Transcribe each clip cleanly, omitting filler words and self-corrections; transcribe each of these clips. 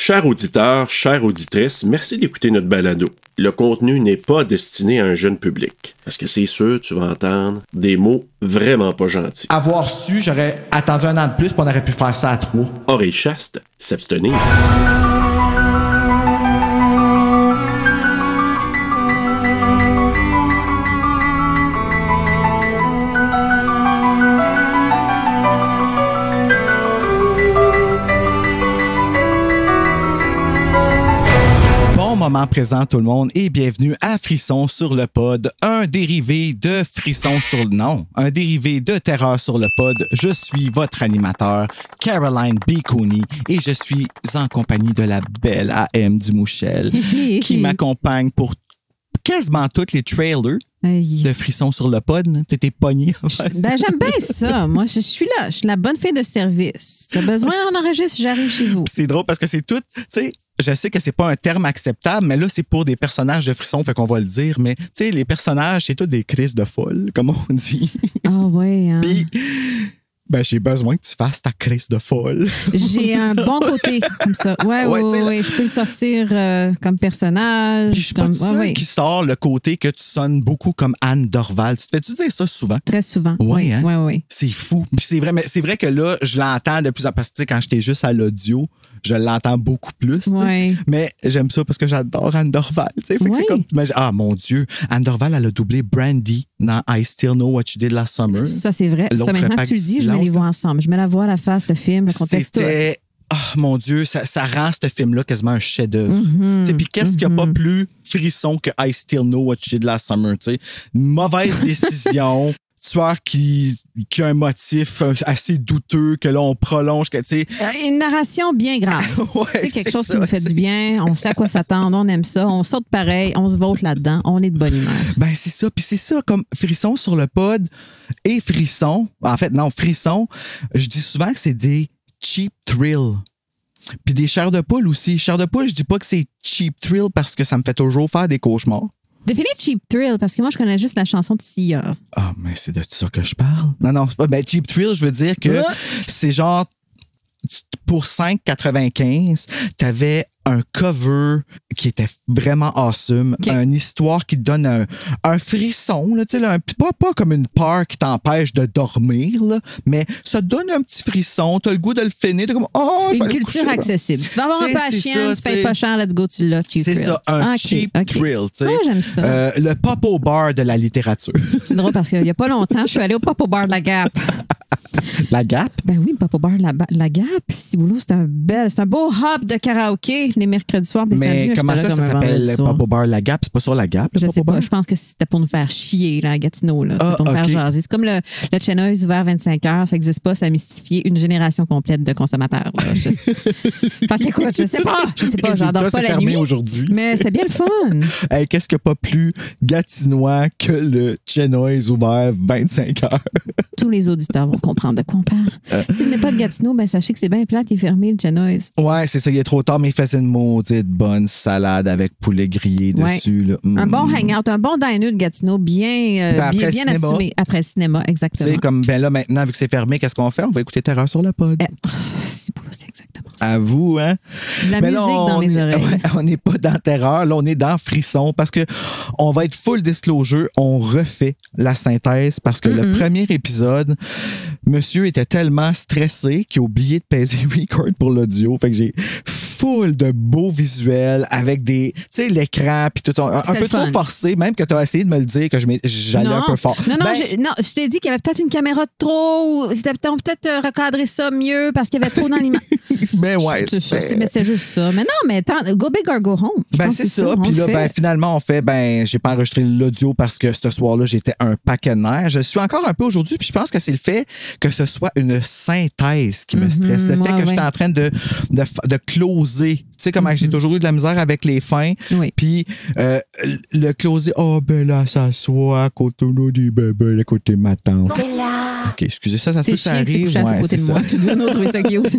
Chers auditeurs, chères auditrices, merci d'écouter notre balado. Le contenu n'est pas destiné à un jeune public. Parce que c'est sûr, tu vas entendre des mots vraiment pas gentils. Avoir su, j'aurais attendu un an de plus, puis on aurait pu faire ça à 3. Oreilles chastes, s'abstenir. Moment présent tout le monde et bienvenue à Frisson sur le pod, un dérivé de Frisson sur un dérivé de Terreur sur le pod. Je suis votre animateur Caroline B. Cooney et je suis en compagnie de la belle AM Dumouchel qui m'accompagne pour quasiment tous les trailers de Frisson sur le pod. Tu étais pogné. Ben, j'aime bien ça. Moi, je suis là. Je suis la bonne fille de service. T'as besoin d'en enregistrer si j'arrive chez vous. C'est drôle parce que c'est tout, tu sais, je sais que c'est pas un terme acceptable, mais là, c'est pour des personnages de Frisson, fait qu'on va le dire. Mais, tu sais, les personnages, c'est tous des crises de folle, comme on dit. Ah ouais, hein. Puis, ben, j'ai besoin que tu fasses ta crise de folle. J'ai un bon côté comme ça. Ouais. Je peux le sortir comme personnage. Puis je suis pas toute seule qui sort le côté que tu sonnes beaucoup comme Anne Dorval. Tu te fais-tu dire ça souvent? Très souvent. Oui, hein? Oui. C'est fou. Puis c'est vrai, mais c'est vrai que là, je l'entends de plus en plus. Parce que quand j'étais juste à l'audio, je l'entends beaucoup plus. Ouais. Mais j'aime ça parce que j'adore Anne Dorval. Fait que c'est comme, ah mon Dieu, Anne Dorval, elle a doublé Brandy dans I Still Know What You Did Last Summer. Ça, c'est vrai. Ça, maintenant que tu le dis, je mets les voix ensemble. Je mets la voix, la face, le film, le contexte. C'était... Oh mon Dieu, ça rend ce film-là quasiment un chef-d'œuvre. Puis qu'est-ce qu'il n'y a pas plus frisson que I Still Know What You Did Last Summer? T'sais? Une mauvaise décision. Tueur qui a un motif assez douteux, que là, on prolonge. Une narration bien grasse. Ouais, quelque chose ça, qui nous fait du bien. On sait à quoi s'attendre. On aime ça. On saute pareil. On se vote là-dedans. On est de bonne humeur. Ben, c'est ça. Puis c'est ça, comme Frisson sur le pod et Frisson. En fait, non, Frisson, je dis souvent que c'est des cheap thrills. Puis des chairs de poule aussi. Chairs de poule, je dis pas que c'est cheap thrill parce que ça me fait toujours faire des cauchemars. Définis Cheap Thrill, parce que moi, je connais juste la chanson de Sia. Ah, mais c'est de ça que je parle. Non, c'est pas. Ben, Cheap Thrill, je veux dire que c'est genre, pour 5,95, t'avais un cover qui était vraiment awesome, une histoire qui te donne un frisson, là, pas comme une peur qui t'empêche de dormir, là, mais ça te donne un petit frisson, t'as le goût de le finir, t'es comme, une culture accessible. Tu vas avoir un patient, tu payes pas cher, let's go, tu l'as, Cheap Thrill. C'est ça, un cheap thrill. Ouais, j'aime ça. Le Popo Bar de la littérature. C'est drôle parce qu'il y a pas longtemps, je suis allée au Popo Bar de la Gap. La Gap? Ben oui, Popo Bar la Gap. Ciboulot, c'est un beau hub de karaoké les mercredis soirs. Mais comment ça s'appelle le Popo Bar La Gap? C'est pas sur la Gap, le Je Popo sais pas. Bar? Je pense que c'était pour nous faire chier, là, à Gatineau. Là. C'est pour nous faire jaser. C'est comme le Chenoise ouvert 25 heures. Ça n'existe pas. Ça a mystifié une génération complète de consommateurs. Fait qu'écoute, je sais pas. J'adore pas la nuit. Aujourd'hui. Mais c'était bien le fun. Hey, qu'est-ce qu'il n'y a pas plus gatinois que le Chenoise ouvert 25 heures? Tous les auditeurs vont comprendre de quoi on parle. Si vous n'êtes pas de Gatineau, ben sachez que c'est bien plate et fermé, le Chenoise. Ouais, c'est ça. Il est trop tard, mais il faisait une maudite bonne salade avec poulet grillé dessus. Là. Un bon hangout, un bon diner de Gatineau, bien assumé. Après le cinéma, exactement. Tu sais, comme là, maintenant, vu que c'est fermé, qu'est-ce qu'on fait? On va écouter Terreur sur le pod. C'est exactement ça. À vous, hein? La musique dans mes oreilles. Ouais, on n'est pas dans Terreur, là, on est dans Frisson parce que on va être full disclosure. On refait la synthèse parce que le premier épisode, monsieur était tellement stressé qu'il a oublié de peser record pour l'audio. Fait que j'ai full de beaux visuels avec des, tu sais, l'écran puis tout. Un peu trop forcé, même que tu as essayé de me le dire que j'allais un peu fort. Non, je t'ai dit qu'il y avait peut-être une caméra de trop ou c'était peut-être recadrer ça mieux parce qu'il y avait trop dans l'image. Mais ouais. Mais c'est juste ça. Mais non, mais go big or go home. C'est ça. Puis là, finalement, on fait, j'ai pas enregistré l'audio parce que ce soir-là, j'étais un paquet de nerfs. Je suis encore un peu aujourd'hui, puis je pense que c'est le fait que ce soit une synthèse qui me stresse. Le fait que j'étais en train de closer. Tu sais, comment j'ai toujours eu de la misère avec les fins. Oui. Puis le closer, là, ça soit à côté des bébés, à côté de ma tante. OK, excusez ça se peut, ça arrive. C'est à côté de moi. Tu dois nous trouver ça cute.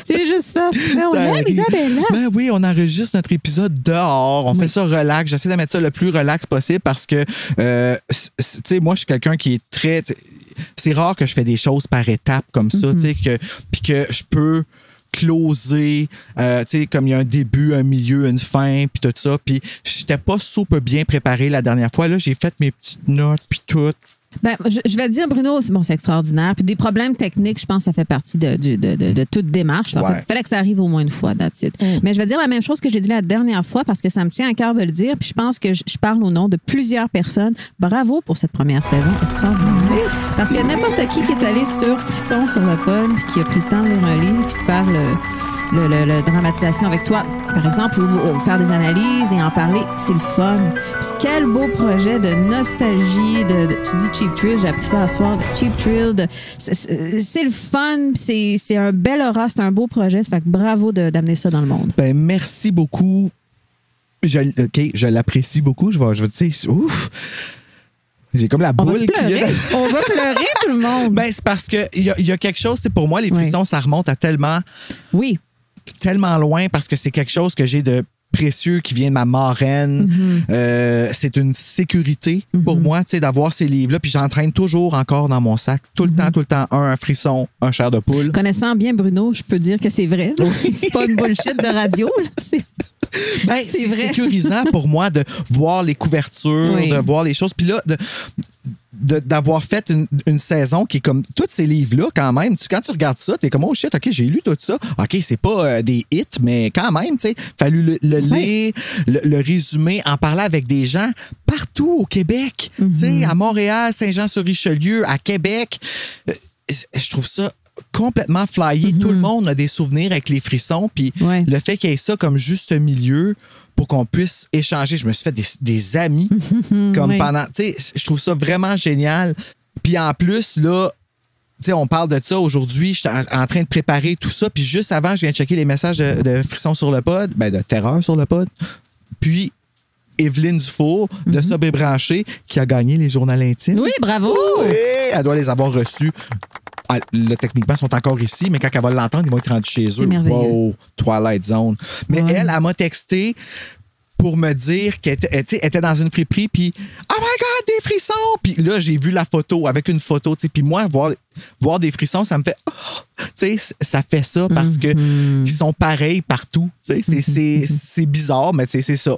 C'est juste ça. Mais on aime Isabella. Ben oui, on enregistre notre épisode dehors. On fait ça relax. J'essaie de mettre ça le plus relax possible parce que, tu sais, moi, je suis quelqu'un qui est très... C'est rare que je fais des choses par étapes comme ça, tu sais, puis que je peux closé, tu sais, comme il y a un début, un milieu, une fin, puis tout ça. Puis j'étais pas super bien préparé la dernière fois. Là, j'ai fait mes petites notes, puis tout. Ben, je vais te dire, Bruno, c'est extraordinaire. Puis des problèmes techniques, je pense que ça fait partie de toute démarche. Il fallait que ça arrive au moins une fois, that's it. Mais je vais dire la même chose que j'ai dit la dernière fois parce que ça me tient à cœur de le dire. Puis je pense que je parle au nom de plusieurs personnes. Bravo pour cette première saison extraordinaire. Merci. Parce que n'importe qui est allé sur Frisson sur le pod puis qui a pris le temps de lire un livre puis de faire le dramatisation avec toi, par exemple, ou faire des analyses et en parler, c'est le fun. Puis quel beau projet de nostalgie, tu dis Cheap Thrill, j'ai appris ça à soir, de Cheap Thrill, c'est le fun, c'est un bel aura, c'est un beau projet, ça fait que bravo d'amener ça dans le monde. Ben, merci beaucoup. Je l'apprécie beaucoup, je vais te dire, ouf! J'ai comme la boule. On va pleurer. On va pleurer, tout le monde. Ben, c'est parce qu'il y a quelque chose, c'est pour moi, les frissons, ça remonte à tellement loin parce que c'est quelque chose que j'ai de précieux qui vient de ma marraine. C'est une sécurité pour moi, tu sais, d'avoir ces livres-là. Puis j'entraîne toujours encore dans mon sac. Tout le temps, un frisson, un chair de poule. Connaissant bien Bruno, je peux dire que c'est vrai. C'est pas une bullshit de radio. Ben, c'est vrai. Sécurisant pour moi de voir les couvertures, de voir les choses. Puis là, d'avoir fait une saison qui est comme tous ces livres-là, quand même. Quand tu regardes ça, t'es comme, oh shit, OK, j'ai lu tout ça. OK, c'est pas des hits, mais quand même, tu sais, fallu le lire, le résumer, en parler avec des gens partout au Québec. Tu sais, à Montréal, Saint-Jean-sur-Richelieu, à Québec. Je trouve ça complètement flyé. Tout le monde a des souvenirs avec les frissons. Puis le fait qu'il y ait ça comme juste milieu pour qu'on puisse échanger. Je me suis fait des amis comme pendant... Tu sais, je trouve ça vraiment génial. Puis en plus, là, tu sais, on parle de ça aujourd'hui. Je suis en train de préparer tout ça. Puis juste avant, je viens de checker les messages de frissons sur le pod, ben de terreur sur le pod. Puis Evelyne Dufour de Sobre et Branché qui a gagné les journaux intimes. Oui, bravo! Oui, elle doit les avoir reçus. Là, techniquement, ils sont encore ici, mais quand elle va l'entendre, ils vont être rendus chez eux. C'est merveilleux. Wow, Twilight Zone. Mais elle m'a texté pour me dire qu'elle était dans une friperie, puis « Oh my God, des frissons! » Puis là, j'ai vu la photo, avec une photo, puis moi, voir des frissons, ça me fait oh! Tu sais, ça fait ça parce que ils sont pareils partout. Tu sais, c'est bizarre, mais c'est ça.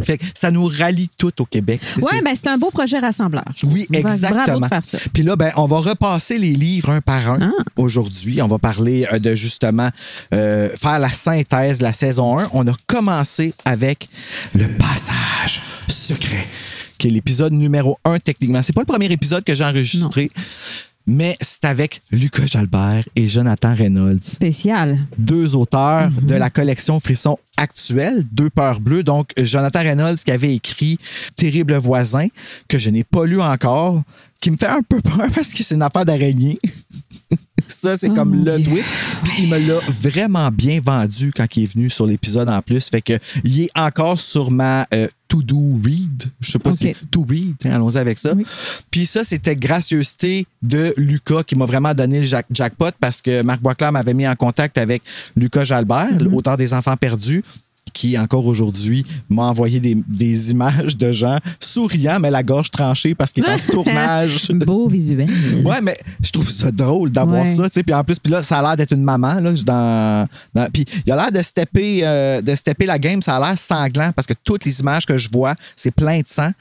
Fait que ça nous rallie tout au Québec. Oui, ben c'est un beau projet rassembleur. Oui, exactement. Bravo de faire ça. Puis là, ben, on va repasser les livres un par un aujourd'hui. On va parler de justement faire la synthèse de la saison 1. On a commencé avec Le Passage secret, qui est l'épisode numéro 1 techniquement. C'est pas le premier épisode que j'ai enregistré. Non. Mais c'est avec Lucas Jalbert et Jonathan Reynolds. Spécial. 2 auteurs de la collection Frisson actuelle, 2 peurs bleues. Donc, Jonathan Reynolds qui avait écrit Terrible voisin, que je n'ai pas lu encore, qui me fait un peu peur parce que c'est une affaire d'araignée. Ça, c'est comme le twist. Puis il me l'a vraiment bien vendu quand il est venu sur l'épisode en plus. Fait que il est encore sur ma to-do read. Je sais pas si to read. Allons-y avec ça. Oui. Puis ça, c'était gracieuseté de Lucas qui m'a vraiment donné le jackpot parce que Marc Boisclair m'avait mis en contact avec Lucas Jalbert, l'auteur des Enfants perdus, qui, encore aujourd'hui, m'a envoyé des images de gens souriants, mais la gorge tranchée parce qu'il est en tournage. Beau visuel. Ouais, mais je trouve ça drôle d'avoir ça. Puis en plus, là, ça a l'air d'être une maman. Puis il a l'air de stepper la game. Ça a l'air sanglant parce que toutes les images que je vois, c'est plein de sang.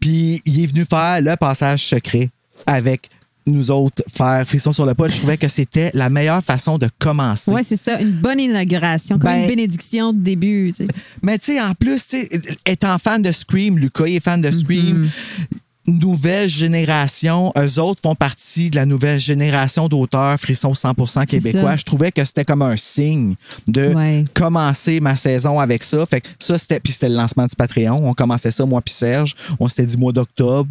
Puis il est venu faire le passage secret avec nous autres faire Frisson sur le pod. Je trouvais que c'était la meilleure façon de commencer. Oui, c'est ça. Une bonne inauguration, comme une bénédiction de début. Tu sais. Mais tu sais, en plus, étant fan de Scream, Lucas est fan de Scream, nouvelle génération, eux autres font partie de la nouvelle génération d'auteurs Frisson 100% québécois. Je trouvais que c'était comme un signe de commencer ma saison avec ça. Fait que ça, c'était le lancement du Patreon. On commençait ça, moi puis Serge. On s'était dit mois d'octobre.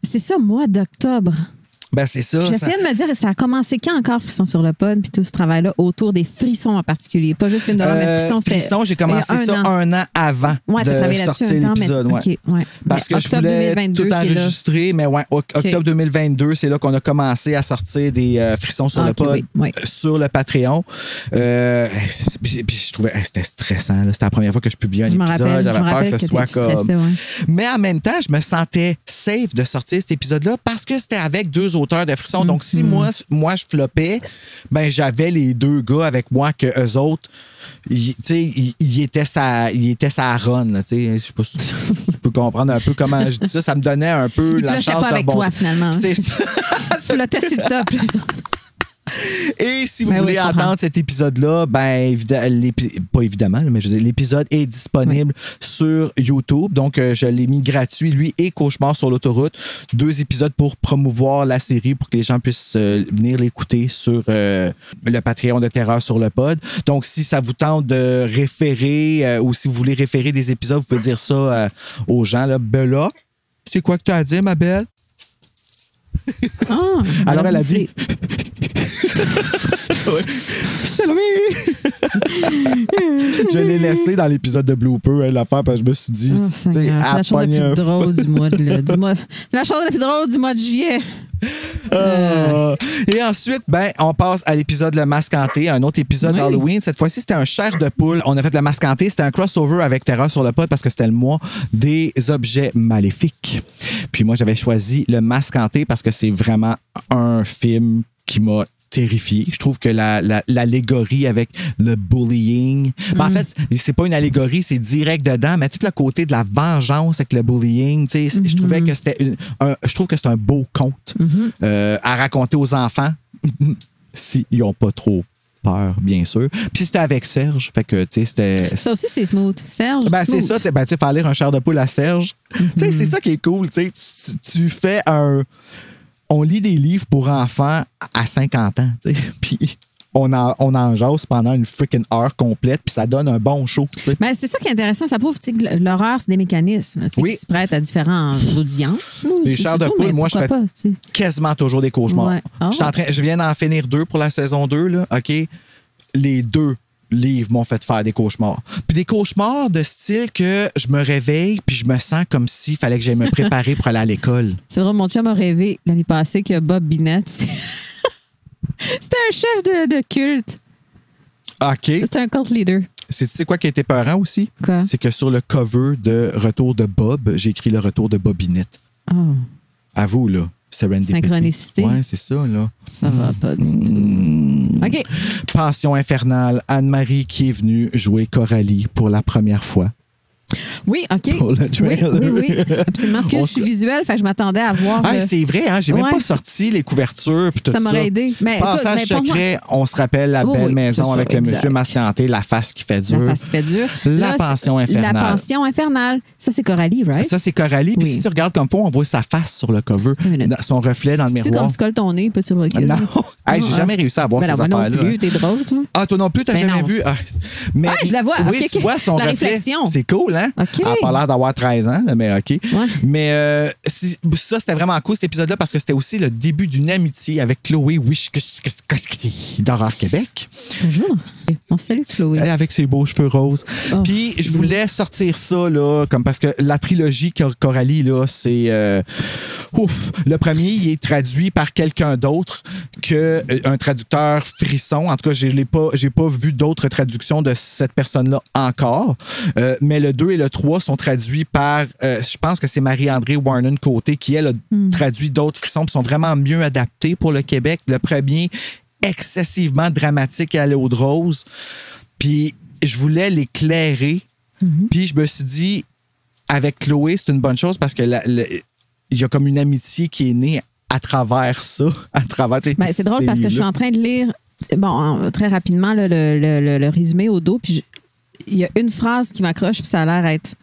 C'est ça, mois d'octobre. Ben, c'est ça. J'essayais de me dire, ça a commencé quand encore Frisson sur le pod, puis tout ce travail-là autour des frissons en particulier. Pas juste film d'horreur, mais frissons, j'ai commencé ça un an avant de sortir l'épisode. Parce que je voulais 2022, tout enregistrer, mais octobre 2022, c'est là qu'on a commencé à sortir des frissons sur le pod sur le Patreon. Puis je trouvais c'était stressant. C'était la première fois que je publiais un épisode. J'avais peur que ce soit comme... Mais en même temps, je me sentais safe de sortir cet épisode-là parce que c'était avec 2 auteurs de Frisson. Donc, si moi, je floppais, ben j'avais les 2 gars avec moi que eux autres, il était sa run. Je sais pas si tu peux comprendre un peu comment je dis ça. Ça me donnait un peu il la chance pas de avec toi, finalement. C'est ça. Tu flottais sur le top. Et si vous voulez entendre cet épisode-là, ben pas évidemment, mais je veux dire, l'épisode est disponible sur YouTube. Donc, je l'ai mis gratuit, lui et Cauchemar sur l'autoroute. 2 épisodes pour promouvoir la série pour que les gens puissent venir l'écouter sur le Patreon de Terreur sur le pod. Donc, si ça vous tente de référer ou si vous voulez référer des épisodes, vous pouvez dire ça aux gens. Là. Bella, c'est quoi que tu as à dire, ma belle? Oh, alors, elle a dit... Je l'ai laissé dans l'épisode de Blooper, l'affaire, parce que je me suis dit, c'est la chose la plus drôle du mois c'est la chose la plus drôle du mois de juillet. Et ensuite, ben, on passe à l'épisode Le Masque Hanté, un autre épisode d'Halloween. Cette fois-ci, c'était un chair de poule. On a fait Le Masque Hanté. C'était un crossover avec Terreur sur le pod parce que c'était le mois des objets maléfiques. Puis moi, j'avais choisi Le Masque Hanté parce que c'est vraiment un film qui m'a terrifié. Je trouve que l'allégorie avec le bullying... Ben, en fait, c'est pas une allégorie, c'est direct dedans, mais tout le côté de la vengeance avec le bullying, je trouvais que je trouve que c'est un beau conte à raconter aux enfants s'ils n'ont pas trop peur, bien sûr. Puis c'était avec Serge, fait que, tu sais, c'était... Ça aussi, c'est smooth. Serge, ben, smooth. c'est ça, ben, tu sais, faire lire un chair de poule à Serge. Tu sais, c'est ça qui est cool, tu sais. Tu fais un... On lit des livres pour enfants à 50 ans, tu sais, puis on en jase pendant une freaking heure complète, puis ça donne un bon show, tu sais. Mais c'est ça qui est intéressant, ça prouve que l'horreur, c'est des mécanismes qui se prêtent à différentes audiences. Les chairs de poule, moi, je fais quasiment toujours des cauchemars. Ouais. Oh. Je viens d'en finir 2 pour la saison 2, là, OK? Les 2 livres m'ont fait faire des cauchemars. Puis des cauchemars de style que je me réveille puis je me sens comme s'il fallait que j'aille me préparer pour aller à l'école. C'est drôle, mon chum a rêvé l'année passée que Bob Binette, c'était un chef de culte. OK. C'était un cult leader. Tu sais quoi qui a été peurant aussi? Quoi? C'est que sur le cover de Retour de Bob, j'ai écrit le retour de Bobinette. Oh. À vous, là. Synchronicité. Ouais, c'est ça, là. Ça va pas du tout. OK. Passion infernale. Anne-Marie qui est venue jouer Coralie pour la première fois. Oui, OK. Pour le trailer. Oui. Absolument. Parce que je suis visuelle, fait que je m'attendais à voir. C'est vrai, hein? J'ai même pas sorti les couvertures puis tout ça. Ça m'aurait aidé. Mais Passage secret, on se rappelle la belle maison avec le monsieur Masque Hanté, la face qui fait dur. La face qui fait dur. La pension infernale. La pension infernale. Ça, c'est Coralie, right? Ça, c'est Coralie. Puis si tu regardes comme faut, on voit sa face sur le cover. Son reflet dans le miroir. C'est comme tu colles ton nez, peux-tu le reculer? Non. J'ai jamais réussi à voir ces affaires-là. Moi non plus, t'es drôle, toi. Ah, toi non plus, t'as jamais vu? Mais je la vois. Oui, tu vois son reflet. C'est cool, hein? OK. L'air d'avoir 13 ans, mais OK. Ouais. Mais ça, c'était vraiment cool, cet épisode-là, parce que c'était aussi le début d'une amitié avec Chloé Wish d'Horreur Québec. Bonjour. On salue Chloé. Avec ses beaux cheveux roses. Oh, puis je voulais sortir ça, là, comme parce que la trilogie Coralie, là, c'est... Le premier, il est traduit par quelqu'un d'autre qu'un traducteur Frisson. En tout cas, j'ai pas vu d'autres traductions de cette personne-là encore. Mais le 2 et le 3 sont traduits par, je pense que c'est Marie-André Warnon-Côté qui, elle, a traduit d'autres Frissons qui sont vraiment mieux adaptés pour le Québec. Le premier, excessivement dramatique à l'eau de rose. Puis je voulais l'éclairer. Puis je me suis dit, avec Chloé, c'est une bonne chose parce que il y a comme une amitié qui est née à travers ça. C'est drôle parce que je suis en train de lire, très rapidement, là, le résumé au dos. Puis il y a une phrase qui m'accroche, puis ça a l'air d'être...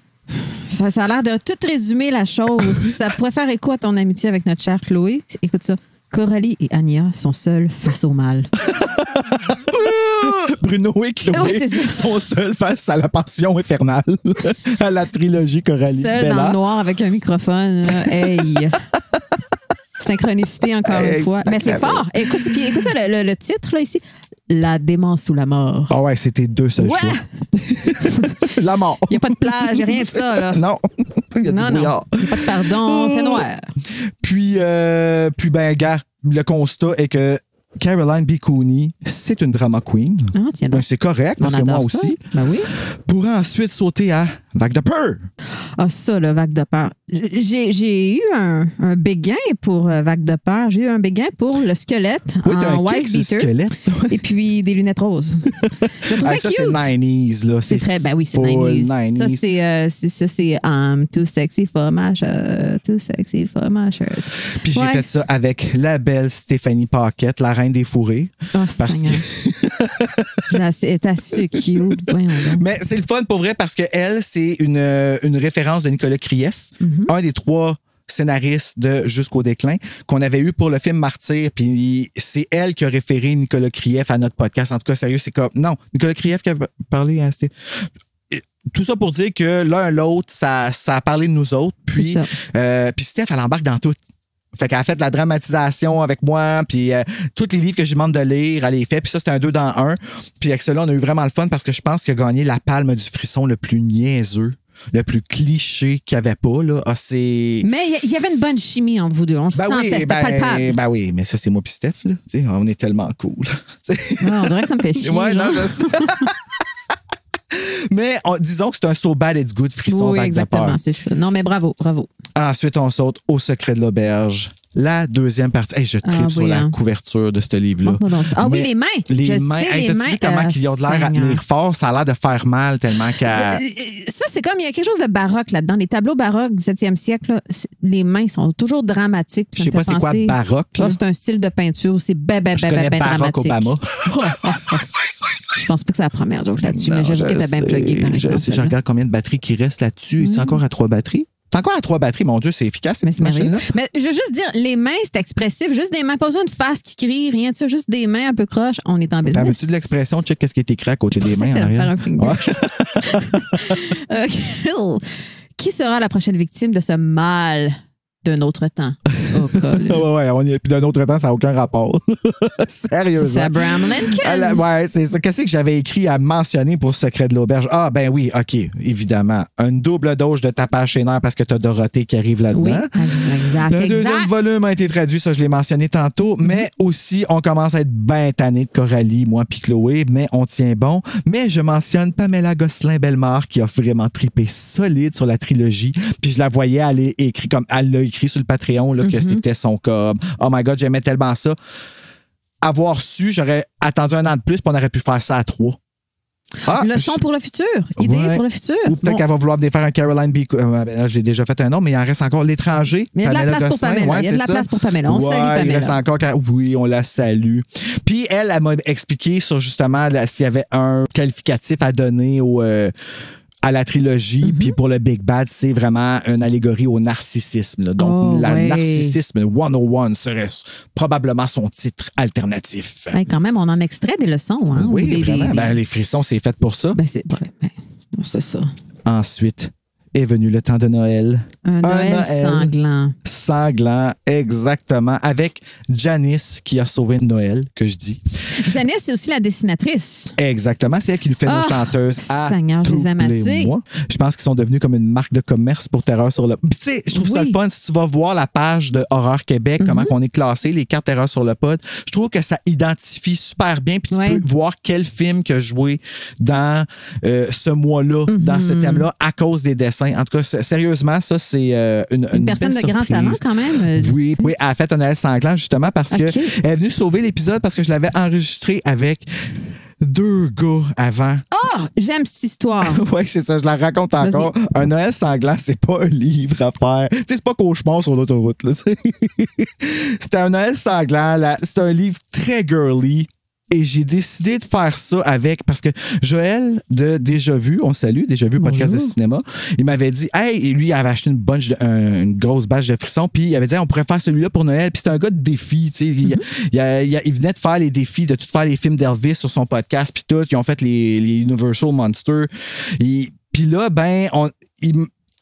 Ça a l'air de tout résumer la chose. Puis ça pourrait faire écho à ton amitié avec notre chère Chloé. Écoute ça. Coralie et Anya sont seuls face au mal. Bruno et Chloé sont seuls face à la passion infernale. À la trilogie Coralie. Seuls dans le noir avec un microphone. Hey! Synchronicité encore une fois. Mais c'est fort. Écoute ça, le titre là, ici. La démence sous la mort. Ah ouais, c'était 2 seuls choix. La mort. Il n'y a pas de plage, il n'y a rien de ça, là. Non. Il y a du brouillard. Il n'y a pas de pardon, fait noir. Puis gars, le constat est que Caroline B. Cooney, c'est une drama queen. Ah, tiens donc. C'est correct, parce que moi aussi. Ben oui. Pour ensuite sauter à Vague de peur. Ah, ça, le Vague de peur. J'ai eu un big gain pour Vague de peur. J'ai eu un big gain pour le squelette en wife beater. Et puis des lunettes roses. Je le trouvais ça, cute. c'est 90s, là. C'est très, ben oui, c'est 90s. Ça, c'est too sexy for my shirt. Too sexy for my shirt. Puis j'ai fait ça avec la belle Stéphanie Paquette, la reine des fourrés. Oh, Seigneur. C'est assez cute. Voyons donc. Mais c'est le fun pour vrai parce que elle, c'est une référence de Nicolas Krief, un des 3 scénaristes de Jusqu'au déclin qu'on avait eu pour le film Martyr. Puis c'est elle qui a référé Nicolas Krief à notre podcast. En tout cas, sérieux, c'est comme... Non, Nicolas Krief qui a parlé à Steph. Tout ça pour dire que l'un l'autre, ça a parlé de nous autres. Puis Steph, elle embarque dans tout. Fait qu'elle a fait de la dramatisation avec moi, puis tous les livres que je demande de lire, elle les fait, puis ça, c'était un 2 dans 1. Puis avec cela, on a eu vraiment le fun parce que je pense qu'il a gagné la palme du frisson le plus niaiseux, le plus cliché qu'il n'y avait pas. Là. Mais il y avait une bonne chimie entre vous deux. On se sentait, c'était palpable. Ben oui, mais ça, c'est moi puis Steph. Là. On est tellement cool. On dirait que ça me fait chier. Ouais, non, je sais. Mais disons que c'est un so bad it's good frisson. Oui, exactement, c'est ça. Non, mais bravo. Ensuite, on saute au secret de l'auberge. La deuxième partie. Hey, je tripe sur la couverture de ce livre-là. Oui, les mains. Les mains. Hey, t'as-tu vu comment ils ont de l'air à tenir fort? Ça a l'air de faire mal tellement qu'à... Ça, c'est comme, il y a quelque chose de baroque là-dedans. Les tableaux baroques du 17e siècle, là, les mains sont toujours dramatiques. Je sais pas c'est quoi baroque. C'est un style de peinture où c'est dramatique. Barack Obama. Je pense pas que c'est la première joke là-dessus, mais j'avoue que t'as bien plugué, par exemple. Je regarde combien de batteries qui restent là-dessus. C'est encore à 3 batteries? C'est encore à 3 batteries, mon Dieu, c'est efficace, cette machine-là. Mais je veux juste dire, les mains, c'est expressif. Juste des mains, pas besoin de face qui crie, rien de ça. Juste des mains un peu croches, on est en business. T'avais-tu de l'expression? Check qu'est-ce qui est écrit à côté des mains. Faire un finger. Qui sera la prochaine victime de ce mal d'un autre temps? Ouais, puis d'un autre temps, ça n'a aucun rapport. Sérieusement. C'est Abraham Lincoln. Ouais, c'est ça. Qu'est-ce que j'avais écrit à mentionner pour Secret de l'auberge? Ah, ben oui, OK, évidemment. Une double dose de tapage chez nerfs parce que t'as Dorothée qui arrive là-dedans. Oui, exact. Le deuxième volume a été traduit, ça, je l'ai mentionné tantôt. Mais aussi, on commence à être ben tanné de Coralie, moi puis Chloé, mais on tient bon. Mais je mentionne Pamela Gosselin-Bellemare qui a vraiment tripé solide sur la trilogie. Puis je la voyais aller écrire comme elle l'a écrit sur le Patreon, là, que c'était son comme. Oh my God, j'aimais tellement ça. Avoir su, j'aurais attendu 1 an de plus, puis on aurait pu faire ça à 3. Leçon pour le futur. Idée pour le futur. Ou peut-être qu'elle va vouloir faire un Caroline B. J'ai déjà fait un nom, mais il en reste encore L'étranger. Mais il y a de la place pour Pamela. Ouais, il y a de la place pour Pamela. On salue Pamela. Il reste encore... Oui, on la salue. Puis elle m'a expliqué sur justement s'il y avait un qualificatif à donner à la trilogie, puis pour le Big Bad, c'est vraiment une allégorie au narcissisme. Là. Donc, narcissisme 101 serait probablement son titre alternatif. Ben, quand même, on en extrait des leçons. Hein, oui, vraiment. Ben, les frissons, c'est fait pour ça. Ben, c'est ça. Ensuite est venu le temps de Noël. Un Noël sanglant. Sanglant, exactement. Avec Janice qui a sauvé Noël, que je dis. Janice, c'est aussi la dessinatrice. Exactement. C'est elle qui nous fait nos chanteuses à Seigneur, tous les mois. Je pense qu'ils sont devenus comme une marque de commerce pour Terreur sur le... Tu sais, je trouve ça le fun. Si tu vas voir la page de Horreur Québec, comment on est classé, les cartes Terreur sur le pod, je trouve que ça identifie super bien. Puis tu peux voir quel film que joué dans ce mois-là, dans ce thème-là, à cause des dessins. En tout cas, sérieusement, ça, c'est une personne de grand talent, quand même. Oui, elle a fait un Noël sanglant, justement, parce qu'elle est venue sauver l'épisode parce que je l'avais enregistré avec 2 gars avant. Oh, j'aime cette histoire. Oui, c'est ça, je la raconte encore. Un Noël sanglant, c'est pas un livre à faire. Tu sais, c'est pas Cauchemar sur l'autoroute. C'était un Noël sanglant. C'est un livre très girly. Et j'ai décidé de faire ça parce que Joël de Déjà Vu, on salue, Déjà Vu, podcast de cinéma, il m'avait dit, hey, et lui, il avait acheté une grosse bâche de frissons, puis il avait dit, on pourrait faire celui-là pour Noël, puis c'est un gars de défi, tu sais, il venait de faire les défis, de tout faire les films d'Elvis sur son podcast, puis tout, ils ont fait les Universal Monsters, puis là, ben,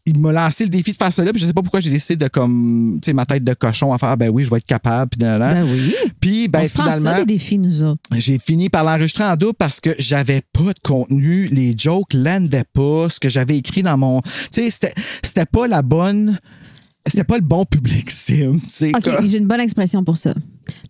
il m'a lancé le défi de faire ça là, puis je sais pas pourquoi j'ai décidé de comme, tu sais, ma tête de cochon à faire, ben oui, je vais être capable, puis Ben oui. Puis, ben, on se finalement. prend ça, des défis, nous autres. J'ai fini par l'enregistrer en double parce que j'avais pas de contenu, les jokes landaient pas, ce que j'avais écrit dans mon. Tu sais, c'était pas la bonne. C'était pas le bon public sim, tu sais. OK, j'ai une bonne expression pour ça.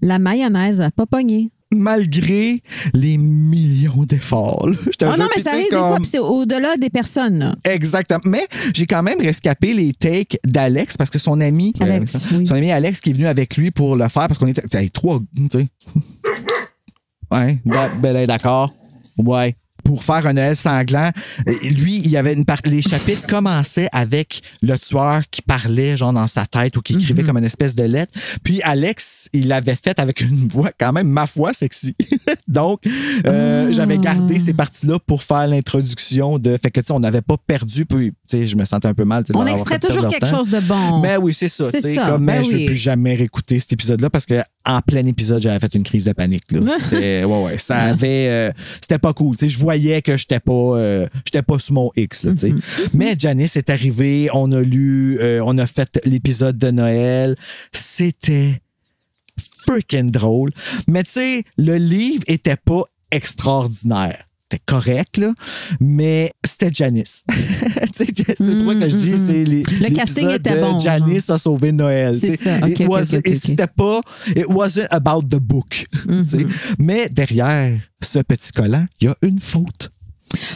La mayonnaise a pas pogné. malgré les millions d'efforts. Là. Je te jure, non, mais ça arrive des fois, puis c'est au-delà des personnes. Là. Exactement. Mais j'ai quand même rescapé les takes d'Alex parce que son ami Alex qui est venu avec lui pour le faire parce qu'on était trois, tu sais. Ouais, ben d'accord. Ouais. Pour faire un Noël sanglant, lui, il y avait les chapitres commençaient avec le tueur qui parlait genre dans sa tête ou qui écrivait comme une espèce de lettre. Puis Alex, il l'avait fait avec une voix quand même, ma foi, sexy. Donc, j'avais gardé ces parties-là pour faire l'introduction de... Fait que, tu sais, on n'avait pas perdu, puis, tu sais, je me sentais un peu mal. On extrait toujours quelque chose de bon. Mais oui, c'est ça. Mais je ne vais plus jamais réécouter cet épisode-là parce que en plein épisode, j'avais fait une crise de panique. Là. C'était, ça avait... c'était pas cool. Tu sais, je voyais que j'étais pas sous mon X. Là, mais Janice est arrivée, on a fait l'épisode de Noël. C'était freaking drôle. Mais tu sais, le livre était pas extraordinaire. C'était correct, là, mais c'était Janice. C'est pour ça que je dis, c'est le casting était bon. Janice a sauvé Noël. C'est ça. C'était pas... It wasn't about the book. Mais derrière ce petit collant, il y a une faute.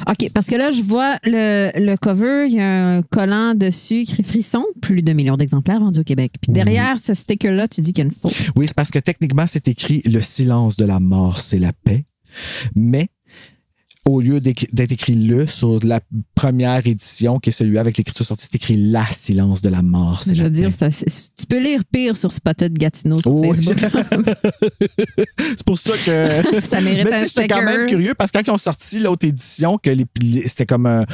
OK, parce que là, je vois le cover, il y a un collant dessus écrit Frisson, plus de 1 million d'exemplaires vendus au Québec. Puis derrière ce sticker-là, tu dis qu'il y a une faute. Oui, c'est parce que techniquement, c'est écrit « Le silence de la mort, c'est la paix ». Mais au lieu d'être écrit le sur la première édition, qui est celui avec l'écriture sortie, c'est écrit la silence de la mort. Je veux dire, tu peux lire pire sur Spotted Gatineau sur Facebook. C'est pour ça que. Ça mérite un sticker. J'étais quand même curieux parce que quand ils ont sorti l'autre édition, que c'était comme un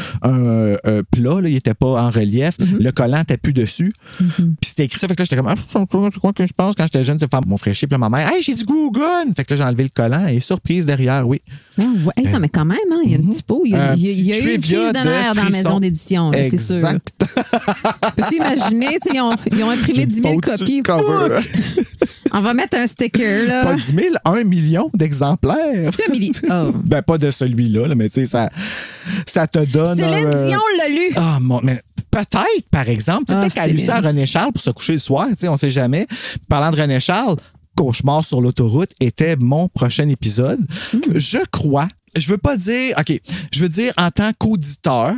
plat, là, il n'était pas en relief, le collant n'était plus dessus. Puis c'était écrit ça, fait que là, j'étais comme, c'est quoi que je pense quand j'étais jeune, c'est faire mon fraîchier, puis ma mère, hey, j'ai du Google! Fait que là, j'ai enlevé le collant et surprise derrière, oui. Non, mais quand même, hein, il y a un petit pot. Il y a eu une crise d'honneur dans la maison d'édition, c'est sûr. Peux-tu imaginer, ils ont imprimé 10 000 copies. On va mettre un sticker, là. Pas 10 000, 1 million d'exemplaires. C'est-tu 1 million? Oh. Ben, pas de celui-là, là, mais tu sais, ça te donne. Céline Dion l'a lu. Ah, mais peut-être, par exemple. Peut-être qu'elle a lu ça à René Charles pour se coucher le soir, on sait jamais. Parlant de René Charles, Cauchemar sur l'autoroute était mon prochain épisode. Je crois, je veux pas dire, OK, je veux dire en tant qu'auditeur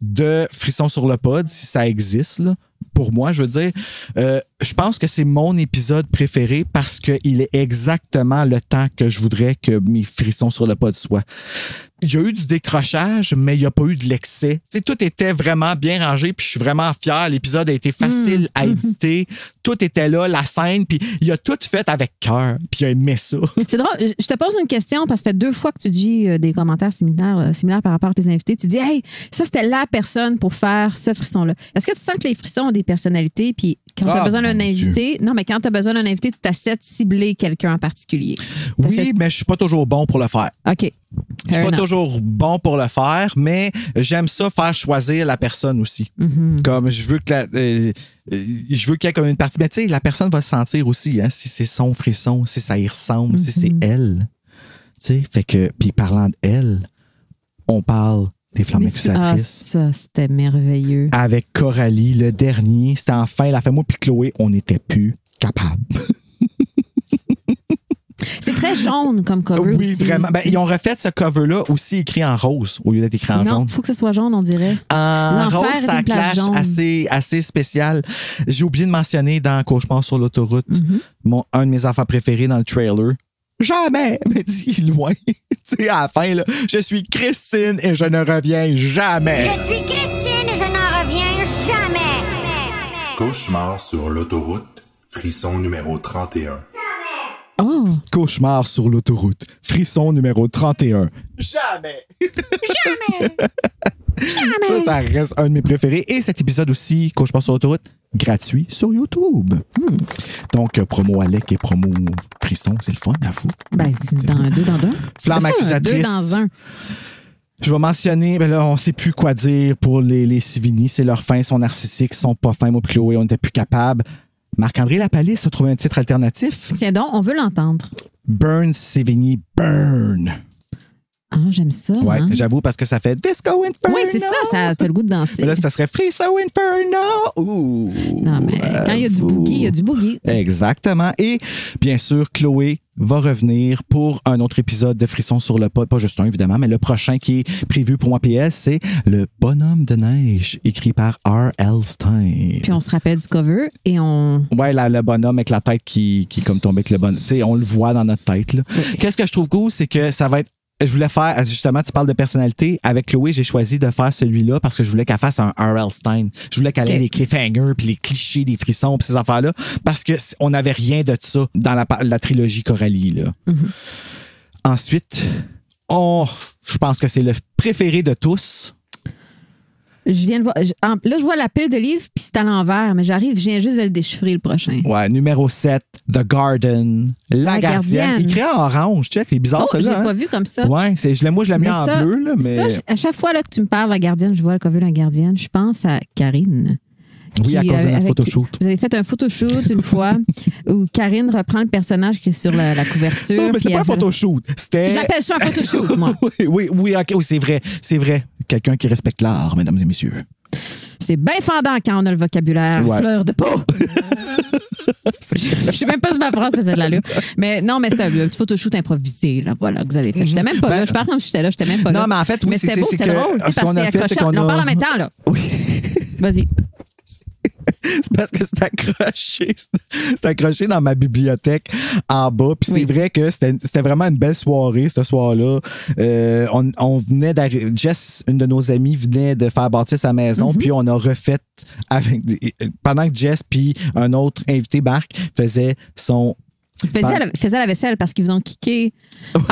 de Frisson sur le pod, si ça existe, là, pour moi, je veux dire, je pense que c'est mon épisode préféré parce qu'il est exactement le temps que je voudrais que mes frissons sur le pod soient. Il y a eu du décrochage, mais il n'y a pas eu de l'excès. Tu sais, tout était vraiment bien rangé, puis je suis vraiment fier. L'épisode a été facile à éditer. Tout était là, la scène, puis il a tout fait avec cœur, puis il a aimé ça. C'est drôle. Je te pose une question, parce que ça fait 2 fois que tu dis des commentaires similaires par rapport à tes invités. Tu dis, hey, ça, c'était la personne pour faire ce frisson-là. Est-ce que tu sens que les frissons ont des personnalités, puis quand tu as besoin d'un invité, non, mais quand tu as besoin d'un invité, tu t'essaies de cibler quelqu'un en particulier? Oui, mais je suis pas toujours bon pour le faire. OK. Je suis pas toujours bon pour le faire, mais j'aime ça faire choisir la personne aussi. Comme je veux que je veux qu'il y ait comme une partie. Mais tu sais, la personne va se sentir aussi, hein, si c'est son frisson, si ça y ressemble, si c'est elle. Tu sais, fait que, puis parlant d'elle, on parle des flammes accusatrices. Ah, ça, c'était merveilleux. Avec Coralie, le dernier, c'était enfin la femme, moi puis Chloé, on n'était plus capables. C'est très jaune comme cover oui, aussi. Vraiment. Ben, ils ont refait ce cover-là aussi écrit en rose au lieu d'être écrit en jaune. Non, il faut que ce soit jaune, on dirait. En rose, ça clash assez spécial. J'ai oublié de mentionner dans Cauchemar sur l'autoroute, un de mes enfants préférés dans le trailer. Jamais, me dit loin. Tu sais, à la fin, là, je suis Christine et je ne reviens jamais. Je suis Christine et je n'en reviens jamais. Cauchemar sur l'autoroute, frisson numéro 31. Oh. Cauchemar sur l'autoroute, frisson numéro 31. Jamais! Jamais! Jamais! Ça reste un de mes préférés. Et cet épisode aussi, Cauchemar sur l'autoroute, gratuit sur YouTube. Donc, promo Alec et promo Frisson, c'est le fun, à vous. Ben, c'est dans 2 dans 2. Flamme accusatrice. 2 dans 1. Je vais mentionner, ben là, on ne sait plus quoi dire pour les Sivini. C'est leur fin, ils sont narcissiques, ils sont pas fins. Moi, Chloé, on n'était plus capable. Marc-André Lapalisse a trouvé un titre alternatif. Tiens donc, on veut l'entendre. Burn Sévigny Burn. Ah, j'aime ça. Ouais, hein? J'avoue, parce que ça fait Disco Inferno. Oui, c'est ça, t'as le goût de danser. Mais là, ça serait Frisson Inferno. Ouh. Non, mais quand il y a du boogie, il y a du boogie. Exactement. Et bien sûr, Chloé va revenir pour un autre épisode de Frisson sur le pod. Pas juste un, évidemment, mais le prochain qui est prévu pour moi PS, c'est Le Bonhomme de neige, écrit par R.L. Stein. Puis on se rappelle du cover et on... Ouais, le bonhomme avec la tête qui comme tombé avec le bonhomme. Tu sais, on le voit dans notre tête. Là. Oui. Qu'est-ce que je trouve cool, c'est que ça va être... Je voulais faire, justement, tu parles de personnalité. Avec Chloé, j'ai choisi de faire celui-là parce que je voulais qu'elle fasse un R.L. Stein. Je voulais qu'elle ait les cliffhangers, puis les clichés, des frissons, puis ces affaires-là. Parce qu'on n'avait rien de ça dans la trilogie Coralie. Là. Mm-hmm. Ensuite, je pense que c'est le préféré de tous. Je viens de voir. Là, je vois la pile de livres, puis c'est à l'envers, mais je viens juste de le déchiffrer, le prochain. Ouais, numéro 7, The Garden, La Gardienne. Écrit en orange, check, c'est bizarre, ça. Je l'ai pas vu comme ça. Ouais, moi, je l'ai mis en bleu, là, mais. Ça, à chaque fois là, que tu me parles, La Gardienne, je vois le cover de La Gardienne, je pense à Karine. Oui, à cause de notre photoshoot. Vous avez fait un photoshoot une fois où Karine reprend le personnage qui est sur la couverture. Non, mais c'est pas un photoshoot. J'appelle ça un photoshoot, moi. oui, c'est vrai. C'est vrai. Quelqu'un qui respecte l'art, mesdames et messieurs. C'est bien fendant quand on a le vocabulaire fleur de peau. Je sais même pas si ma phrase faisait de l'allure. Mais non, mais c'était un petit photoshoot improvisé, là, voilà, que vous avez fait. J'étais même pas là. Je parle comme si j'étais là. J'étais même pas là. Non, mais en fait, oui, mais c'était beau, c'était drôle. Parce que c'était accrochant. On parle en même temps, là. Oui. Vas-y. C'est parce que c'est accroché dans ma bibliothèque en bas. Puis c'est vrai que c'était vraiment une belle soirée ce soir-là. On venait d'arriver. Jess, une de nos amies, venait de faire bâtir sa maison. Puis on a refait pendant que Jess puis un autre invité, Marc, faisait faisait la vaisselle parce qu'ils vous ont kické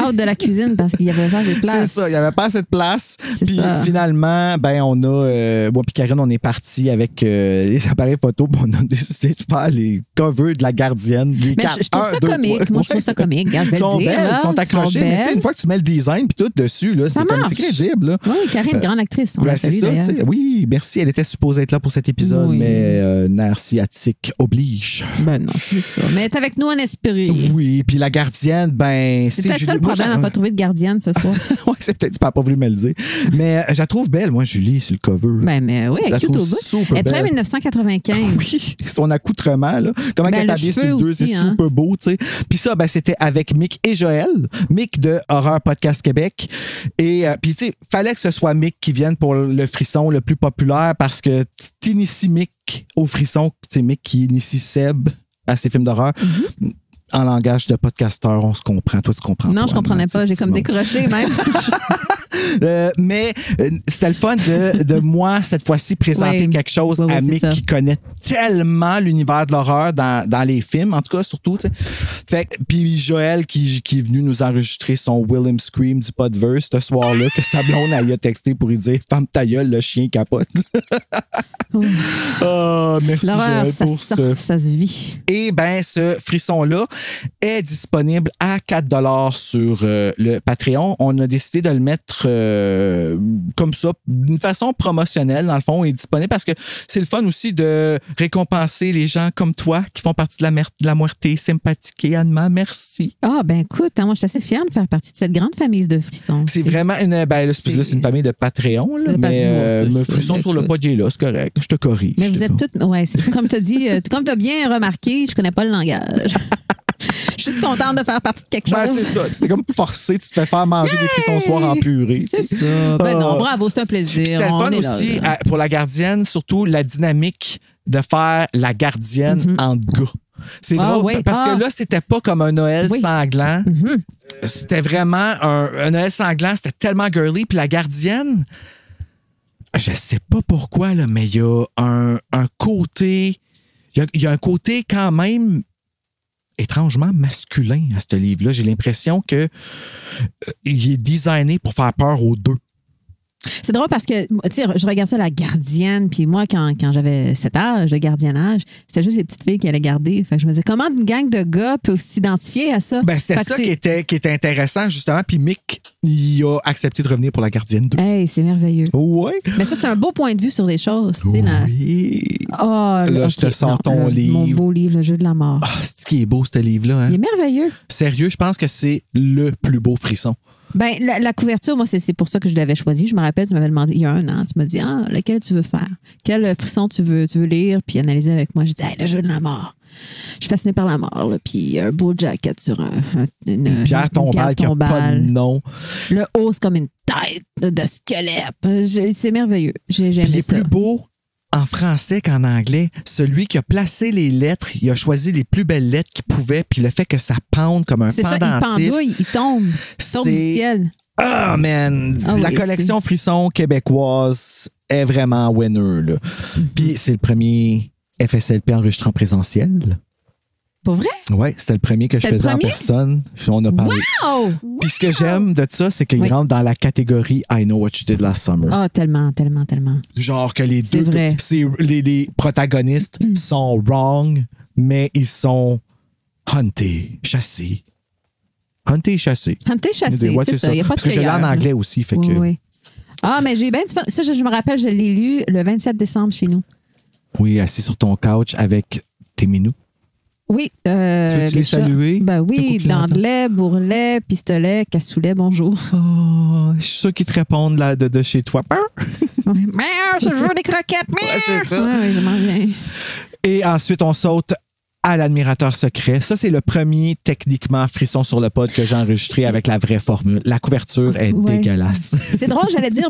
out de la cuisine parce qu'il y avait pas assez de place. C'est ça, il n'y avait pas assez de place. Puis ça. finalement, on a... moi puis Karine, on est partis avec les appareils photo, puis on a décidé de faire les covers de La Gardienne. Mais je trouve ça comique. Moi, je trouve ça comique. Ils sont belles, ils sont accrochés. Mais une fois que tu mets le design puis tout dessus, là, c'est crédible. Là. Oui, Karine, grande actrice. On l'a c'est ça, oui, merci. Elle était supposée être là pour cet épisode, mais nerf sciatique oblige. Ben non, c'est ça. Mais elle est avec nous en esprit. Oui, puis La Gardienne, c'est peut-être ça le problème, à pas trouver de gardienne ce soir. Oui, c'est peut-être, tu n'as pas voulu me le dire. Mais je la trouve belle, moi, Julie, sur le cover. Mais oui, elle est cute au bout. Elle est très 1995. Oui, son accoutrement, là. Comment elle est habillée sur le 2, c'est super beau, tu sais. Puis ça, c'était avec Mick et Joël. Mick de Horreur Podcast Québec. Et puis, tu sais, fallait que ce soit Mick qui vienne pour le frisson le plus populaire parce que tu inities Mick au frisson, c'est Mick qui initie Seb à ses films d'horreur. En langage de podcasteur, on se comprend. Toi, tu comprends Non, je comprenais pas. J'ai comme décroché même. Mais c'était le fun de moi, cette fois-ci, présenter quelque chose à Mick qui connaît tellement l'univers de l'horreur dans les films, en tout cas, surtout. Puis Joël qui est venu nous enregistrer son Willem Scream du Podverse ce soir-là, que sa blonde a texté pour lui dire « Femme ta gueule, le chien capote. » Merci Joël pour ça se vit. Et ce frisson-là est disponible à 4$ sur le Patreon. On a décidé de le mettre comme ça, d'une façon promotionnelle, dans le fond, est disponible parce que c'est le fun aussi de récompenser les gens comme toi qui font partie de la Muerte sympathiquement. Merci. Ah, écoute, moi, je suis assez fière de faire partie de cette grande famille de frissons. C'est vraiment une... c'est une famille de Patreon, là, mais Frisson sur le podier, là, c'est correct. Je te corrige. Mais vous êtes toutes... Ouais, c'est comme tu as dit, comme tu as bien remarqué, je connais pas le langage. Je suis juste contente de faire partie de quelque chose. C'est ça. C'était comme forcé, tu te fais faire manger des frissons soir en purée. C'est ça. Non, bravo, c'est un plaisir. C'était le fun aussi, pour La Gardienne, surtout la dynamique de faire La Gardienne en gars. C'est drôle, parce que là, c'était pas comme un Noël sanglant. C'était vraiment un Noël sanglant, c'était tellement girly. Puis La Gardienne, je sais pas pourquoi, là, mais il y a un côté... Il y a un côté quand même étrangement masculin à ce livre-là. J'ai l'impression que il est designé pour faire peur aux deux. C'est drôle parce que, tu sais, je regarde ça, La Gardienne, puis moi, quand j'avais cet âge de gardiennage, c'était juste les petites filles qui allaient garder. Fait que je me disais, comment une gang de gars peut s'identifier à ça? C'était ça qui était intéressant, justement. Puis Mick, il a accepté de revenir pour La Gardienne 2. Hey, c'est merveilleux. Oui. Mais ça, c'est un beau point de vue sur les choses. Oui. Là, je te sors ton livre. Mon beau livre, Le jeu de la mort. C'est qui est beau, ce livre-là. Hein? Il est merveilleux. Sérieux, je pense que c'est le plus beau frisson. Ben, la couverture, moi, c'est pour ça que je l'avais choisi. Je me rappelle, tu m'avais demandé il y a 1 an, tu m'as dit, lequel tu veux faire? Quel frisson tu veux lire puis analyser avec moi? Je dis, le jeu de la mort. Je suis fascinée par la mort, là, puis un beau jacket sur une pierre tombale qui n'a pas de nom. Le haut, c'est comme une tête de squelette. C'est merveilleux. J'ai aimé les ça. plus beaux en français qu'en anglais, celui qui a placé les lettres, il a choisi les plus belles lettres qu'il pouvait, puis le fait que ça pende comme un pendentif. C'est ça, il pendouille, il tombe du ciel. Ah, man! La collection Frisson québécoise est vraiment winner, là. Puis c'est le premier FSLP enregistré en présentiel. Pour vrai? Oui, c'était le premier que je faisais en personne. Puis on a parlé. Wow! Puis ce que j'aime de ça, c'est qu'il rentre dans la catégorie I Know What You Did Last Summer. Ah, tellement, tellement, tellement. Genre que les deux, vrai. Les protagonistes sont wrong, mais ils sont huntés, chassés. Huntés et chassés. Huntés, chassés, c'est ça. Il n'y a pas de Parce que je l'ai en anglais aussi. Fait que... Oui. Ah, mais j'ai eu bien du fun. Ça, je me rappelle, je l'ai lu le 27 décembre chez nous. Oui, assis sur ton couch avec tes minous. Oui. Tu veux-tu les saluer? Ben oui, Dandelet, Bourrelet, Pistolet, Cassoulet, bonjour. Oh, je suis sûr qu'ils te répondent là, de chez toi. Oui. C'est le jeu des croquettes. Ouais, c'est ça. Oui, je m'en viens. Et ensuite, on saute à l'admirateur secret. Ça, c'est le premier, techniquement, frisson sur le pod que j'ai enregistré avec la vraie formule. La couverture est dégueulasse. C'est drôle, j'allais dire,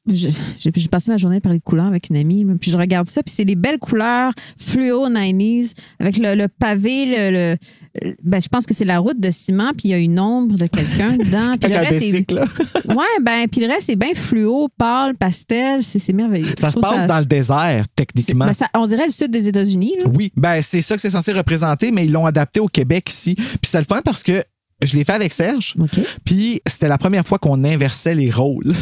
j'ai passé ma journée à parler de couleurs avec une amie, puis je regarde ça, puis c'est les belles couleurs fluo 90s, avec le pavé, je pense que c'est la route de ciment, puis il y a une ombre de quelqu'un dedans. Puis le reste, puis le reste, c'est bien fluo, pâle, pastel, c'est merveilleux. Ça se passe dans le désert, techniquement. On dirait le sud des États-Unis. Là. Oui, c'est ça que c'est censé représenter, mais ils l'ont adapté au Québec ici. Puis c'était le fun parce que je l'ai fait avec Serge. Okay. Puis c'était la première fois qu'on inversait les rôles.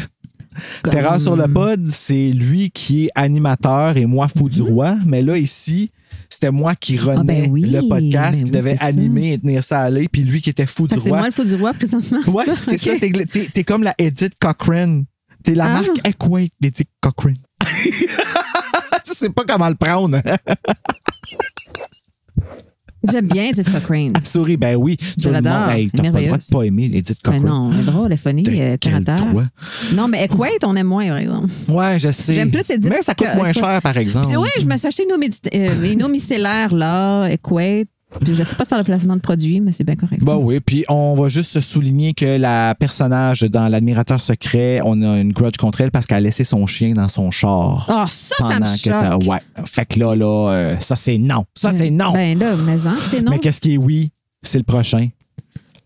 Terreur sur le pod, c'est lui qui est animateur et moi fou du roi. Mais là, ici, c'était moi qui renais le podcast, qui devait animer et tenir ça à l'œil, puis lui qui était fou du roi. C'est moi le fou du roi présentement. Oui, c'est ça. T'es comme la Edith Cochrane. T'es la marque Equate d'Edith Cochrane. Tu sais pas comment le prendre. J'aime bien Edith Cochrane. Souris, ben oui. Je l'adore. T'as pas le droit de pas aimer Edith Cochrane. Ben non, elle est drôle, elle est funny, terre à terre. Non, mais Equate, on aime moins, par exemple. Ouais, je sais. J'aime plus Edith. Mais ça coûte moins cher, par exemple. Puis oui, je me suis acheté une eau micellaire, là, Equate. Je ne sais pas faire le placement de produit, mais c'est bien correct. Ben oui, puis on va juste souligner que la personnage dans l'Admirateur secret, on a une grudge contre elle parce qu'elle a laissé son chien dans son char. Ah, ça me choque. Ouais. Fait que là, ça c'est non. Ça c'est non. Ben là, c'est non. Mais qu'est-ce qui est oui? C'est le prochain.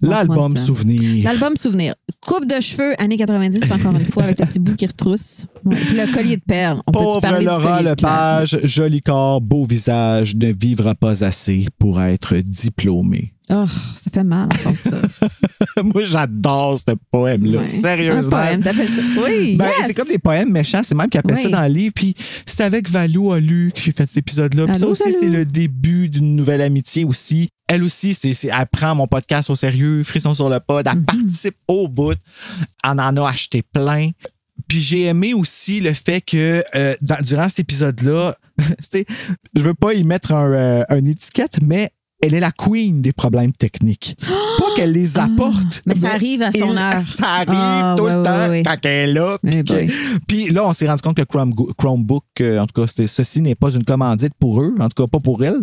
L'album Souvenir. L'album Souvenir. Coupe de cheveux, années 90, encore une fois, avec le petit bout qui retrousse. Ouais. Puis le collier de perles. On Pauvre peut parler Laura du Lepage, joli corps, beau visage, ne vivra pas assez pour être diplômé. Oh, ça fait mal d'entendre ça. Moi, j'adore ce poème-là. Ouais. Sérieusement. Un poème, t'appelles ça? Oui, C'est comme des poèmes méchants. C'est même qui appelle ça dans le livre. Puis c'est avec Valou Olu que j'ai fait cet épisode-là. Puis ça aussi, c'est le début d'une nouvelle amitié aussi. Elle aussi, elle prend mon podcast au sérieux, Frisson sur le pod. Elle participe au bout. Elle en a acheté plein. Puis j'ai aimé aussi le fait que durant cet épisode-là, je veux pas y mettre une étiquette, mais elle est la queen des problèmes techniques. Pas qu'elle les apporte. Mais ça arrive à son heure. Ça arrive tout le temps quand elle est là. Puis là, on s'est rendu compte que Chromebook, en tout cas, ceci n'est pas une commandite pour eux, en tout cas pas pour elle.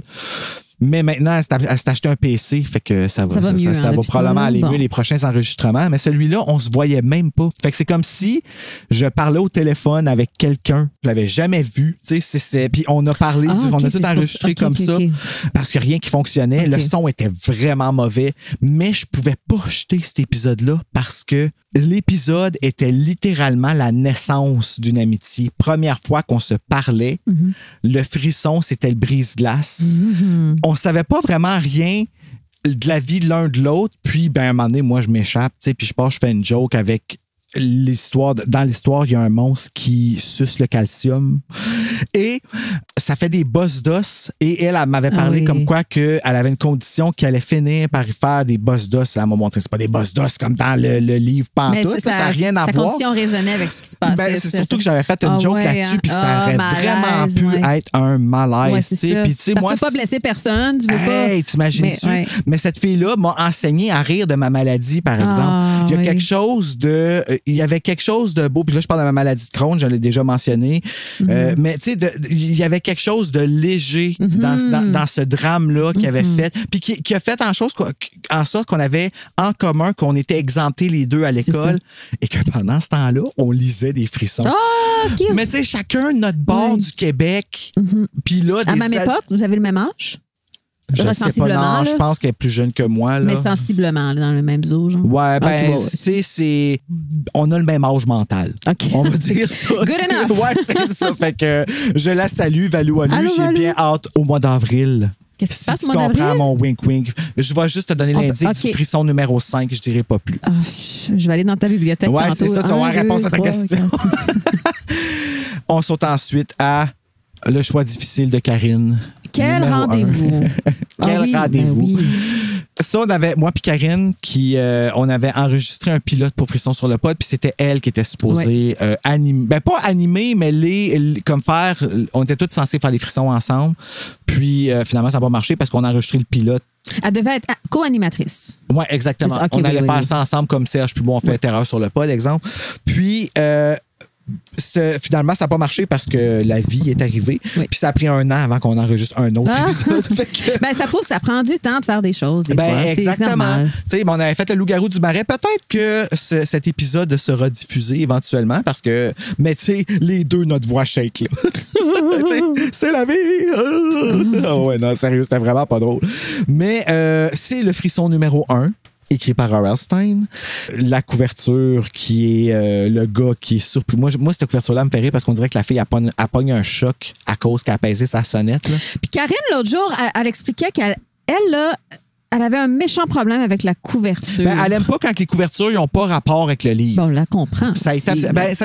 Mais maintenant, elle s'est acheté un PC, fait que ça va mieux, ça va probablement aller mieux les prochains enregistrements. Mais celui-là, on se voyait même pas. Fait que c'est comme si je parlais au téléphone avec quelqu'un. Je l'avais jamais vu. Puis on a parlé, on a tout enregistré ça parce que rien qui fonctionnait. Le son était vraiment mauvais. Mais je pouvais pas jeter cet épisode-là parce que l'épisode était littéralement la naissance d'une amitié. Première fois qu'on se parlait, le frisson, c'était le brise-glace. On savait pas vraiment rien de la vie de l'un de l'autre. Puis, à un moment donné, moi, je m'échappe, puis je fais une joke avec l'histoire. Dans l'histoire, il y a un monstre qui suce le calcium. Et ça fait des bosses d'os et elle m'avait parlé comme quoi qu'elle avait une condition qui allait finir par y faire des bosses d'os. Elle m'a montré, c'est pas des bosses d'os comme dans le livre pantoute, ça n'a rien à voir. Sa condition résonnait avec ce qui se passait. Ben, c'est surtout que j'avais fait une joke là-dessus puis que ça aurait vraiment pu être un malaise. Ouais, c'est ça. Puis, parce que tu veux pas blesser personne, tu veux pas... Hey, t'imagines-tu? Mais cette fille-là m'a enseigné à rire de ma maladie, par exemple. Il y a quelque chose de... il y avait quelque chose de beau. Puis là, je parle de ma maladie de Crohn, je l'ai déjà mentionné. Mais tu sais, il y avait quelque chose de léger dans ce drame-là qu'il avait fait. Puis qui a fait en sorte qu'on avait en commun, qu'on était exemptés les deux à l'école. Et que pendant ce temps-là, on lisait des frissons. Cute. Mais tu sais, chacun notre bord du Québec. Puis là, à même époque, vous avez le même âge? Je sais pas, non, je pense qu'elle est plus jeune que moi. Là. Mais sensiblement, là, dans le même zoo, genre. Ouais, ben, tu sais, on a le même âge mental. OK. On va dire ça. Good enough. Ouais, c'est ça. Fait que je la salue, Valou à lui. J'ai bien hâte au mois d'avril. Qu'est-ce qui se passe si au tu mois d'avril? comprends mon wink-wink. Je vais juste te donner l'indice du frisson numéro 5, je dirais pas plus. Je vais aller dans ta bibliothèque tantôt. Ouais, c'est ça, tu vas avoir la réponse à ta question. On saute ensuite à le choix difficile de Karine. Quel rendez-vous! Quel rendez-vous! Ben oui. Ça, on avait, moi puis Karine, on avait enregistré un pilote pour Frisson sur le pod, puis c'était elle qui était supposée animer. Ben, pas animer, mais comme faire. On était tous censés faire les frissons ensemble. Puis, finalement, ça n'a pas marché parce qu'on a enregistré le pilote. Elle devait être co-animatrice. Oui, exactement. On allait faire ça ensemble comme Serge, puis moi, on fait Terreur sur le pod, exemple. Puis, finalement, ça n'a pas marché parce que la vie est arrivée. Puis ça a pris 1 an avant qu'on enregistre un autre épisode. Ben, ça prouve que ça prend du temps de faire des choses. Des fois. Exactement. On avait fait le Loup-garou du Marais. Peut-être que cet épisode sera diffusé éventuellement parce que, mais tu sais, les deux, notre voix shake. Là. C'est la vie. Oh ouais, non, sérieux, c'était vraiment pas drôle. Mais c'est le frisson numéro 1. Écrit par R.L. Stein. La couverture qui est le gars qui est surpris. Moi, cette couverture-là me fait rire parce qu'on dirait que la fille a pogné un choc à cause qu'elle a apaisé sa sonnette. Là. Puis Karine, l'autre jour, elle expliquait qu'elle avait un méchant problème avec la couverture. Ben, elle aime pas quand les couvertures n'ont pas rapport avec le livre. Bon, on la comprend. Ça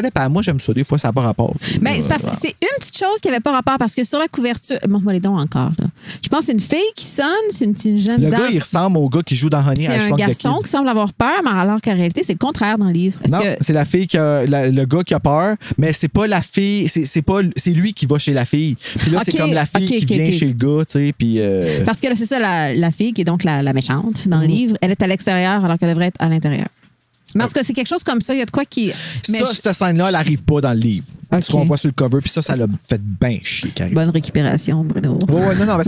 dépend. Moi, j'aime ça. Des fois, ça n'a pas rapport. Ben, c'est une petite chose qui n'avait pas rapport parce que sur la couverture... Montre-moi les dons encore. Là. Je pense que c'est une fille qui sonne, c'est une jeune dame. Le gars, il ressemble au gars qui joue dans Honey. C'est un garçon qui semble avoir peur, mais alors qu'en réalité, c'est le contraire dans le livre. Non, c'est la fille le gars qui a peur, mais c'est pas la fille, c'est lui qui va chez la fille. Puis là, c'est comme la fille qui vient chez le gars, tu sais, puis... Parce que là, c'est ça, la fille qui est donc la méchante dans le livre, elle est à l'extérieur alors qu'elle devrait être à l'intérieur. Mais en tout cas, c'est quelque chose comme ça. Il y a de quoi qui... Cette scène-là, elle n'arrive pas dans le livre. Ce qu'on voit sur le cover, puis ça l'a fait bien chier, Karine. Bonne récupération, Bruno. Ouais, non, mais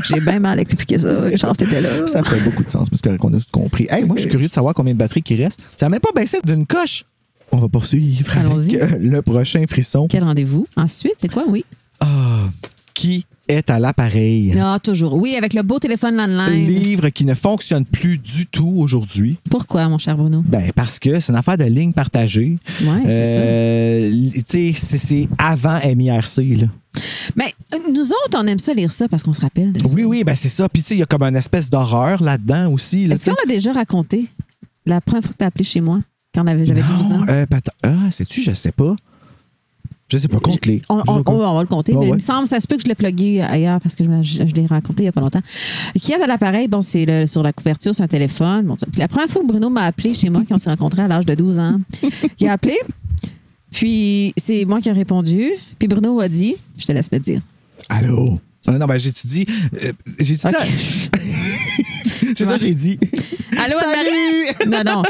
j'ai bien mal expliqué ça. Genre, t'étais là. Ça fait beaucoup de sens, parce qu'on a tout compris. Hey, moi, je suis curieux de savoir combien de batterie qui reste. Ça n'a même pas baissé d'une coche. On va poursuivre avec le prochain frisson. Quel rendez-vous? Ensuite, c'est quoi, oui? Qui est à l'appareil? Ah, toujours. Oui, avec le beau téléphone landline. Livre qui ne fonctionne plus du tout aujourd'hui. Pourquoi, mon cher Bruno? Ben, parce que c'est une affaire de ligne partagée. Oui, c'est ça. Tu sais, c'est avant MIRC, là. Mais nous autres, on aime ça lire ça parce qu'on se rappelle de ça. Oui, ben c'est ça. Puis tu sais, il y a comme une espèce d'horreur là-dedans aussi. Là, est-ce qu'on l'a déjà raconté la première fois que tu as appelé chez moi, quand j'avais 12 ans? Sais-tu, je sais pas. Je sais pas, compte-les. On va le compter, mais il me semble, ça se peut que je l'ai plugué ailleurs parce que je l'ai raconté il y a pas longtemps. Qui est à l'appareil, bon, c'est sur la couverture, c'est un téléphone. Bon, puis la première fois que Bruno m'a appelé chez moi, quand on s'est rencontrés à l'âge de 12 ans, il a appelé, puis c'est moi qui ai répondu, puis Bruno a dit, je te laisse le dire. Allô? Non, ben j'étudie. Okay. C'est ça que j'ai dit. Allô, Anne-Marie? Non.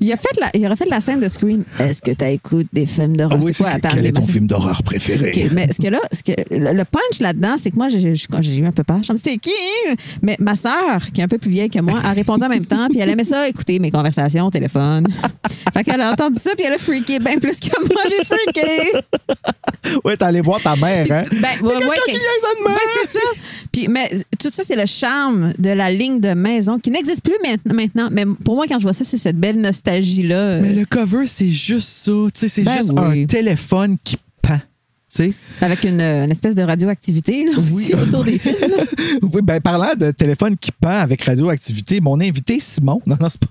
Il a refait la scène de Scream. Est-ce que tu écoutes des films d'horreur? Oui, c'est quoi? Quel est ton film d'horreur préféré? Okay, mais le punch là-dedans, c'est que moi, j'ai eu un peu peur. Je me suis dit, c'est qui? Mais ma sœur, qui est un peu plus vieille que moi, a répondu en même temps, puis elle aimait ça écouter mes conversations au téléphone. Fait qu'elle a entendu ça, puis elle a freaké bien plus que moi. J'ai freaké. Ouais, t'es allé voir ta mère, hein? C'est ça. Puis, mais tout ça, c'est le charme de la ligne de maison qui n'existe plus maintenant. Mais pour moi, quand je vois ça, c'est cette belle nostalgie-là. Mais le cover, c'est juste ça. C'est juste un téléphone qui pend. T'sais? Avec une espèce de radioactivité là, aussi, autour des films. Là. Oui, ben parlant de téléphone qui pend avec radioactivité, mon invité Simon... Non, c'est pas...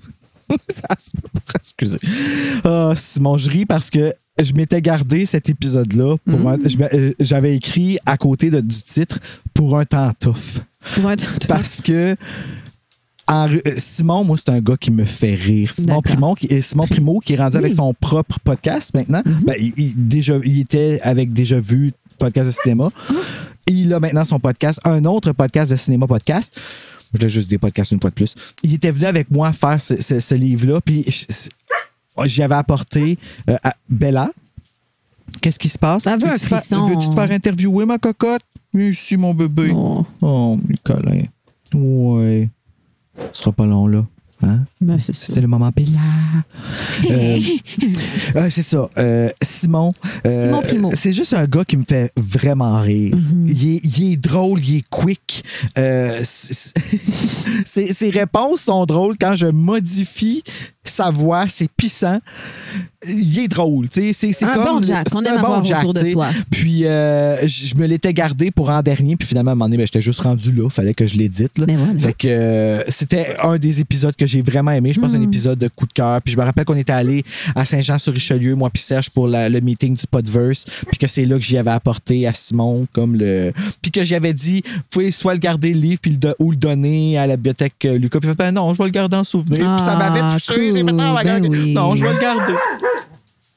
Excusez. Simon, je ris parce que je m'étais gardé cet épisode-là. J'avais écrit à côté du titre « Pour un temps tough ». Parce que Simon, moi, c'est un gars qui me fait rire. Simon Primo, qui est rendu avec son propre podcast maintenant. Ben, il était avec Déjà Vu, podcast de cinéma. Et il a maintenant son podcast, un autre podcast de cinéma podcast. Je l'ai juste dit podcast une fois de plus. Il était venu avec moi faire ce livre-là. Puis j'y avais apporté à Bella. Qu'est-ce qui se passe? Ça veut un frisson. Veux-tu te faire interviewer, ma cocotte? Ici, mon bébé. Oh, mes câlins. Ouais. Ce sera pas long, là. Hein? Ben, c'est le moment Bella. C'est ça. Simon Primo. C'est juste un gars qui me fait vraiment rire. Il est drôle, il est quick. Ses réponses sont drôles quand je modifie sa voix, c'est pissant. Il est drôle, tu sais. C'est un comme bon Jack, qu'on aime avoir autour de soi. Puis je me l'étais gardé pour en dernier, puis finalement à un moment donné, j'étais juste rendu là, fallait que je l'édite. Là. Voilà. Fait que c'était un des épisodes que j'ai vraiment aimé. Je pense un épisode de coup de cœur. Puis je me rappelle qu'on était allé à Saint-Jean-sur-Richelieu, moi puis Serge, pour le meeting du Podverse, puis que c'est là que j'y avais apporté à Simon puis que j'y avais dit, vous pouvez soit le garder le livre ou le donner à la bibliothèque Lucas. Puis il fait, non, je vais le garder en souvenir. Puis ça m'avait touché. Cool. Non, je vais le garder.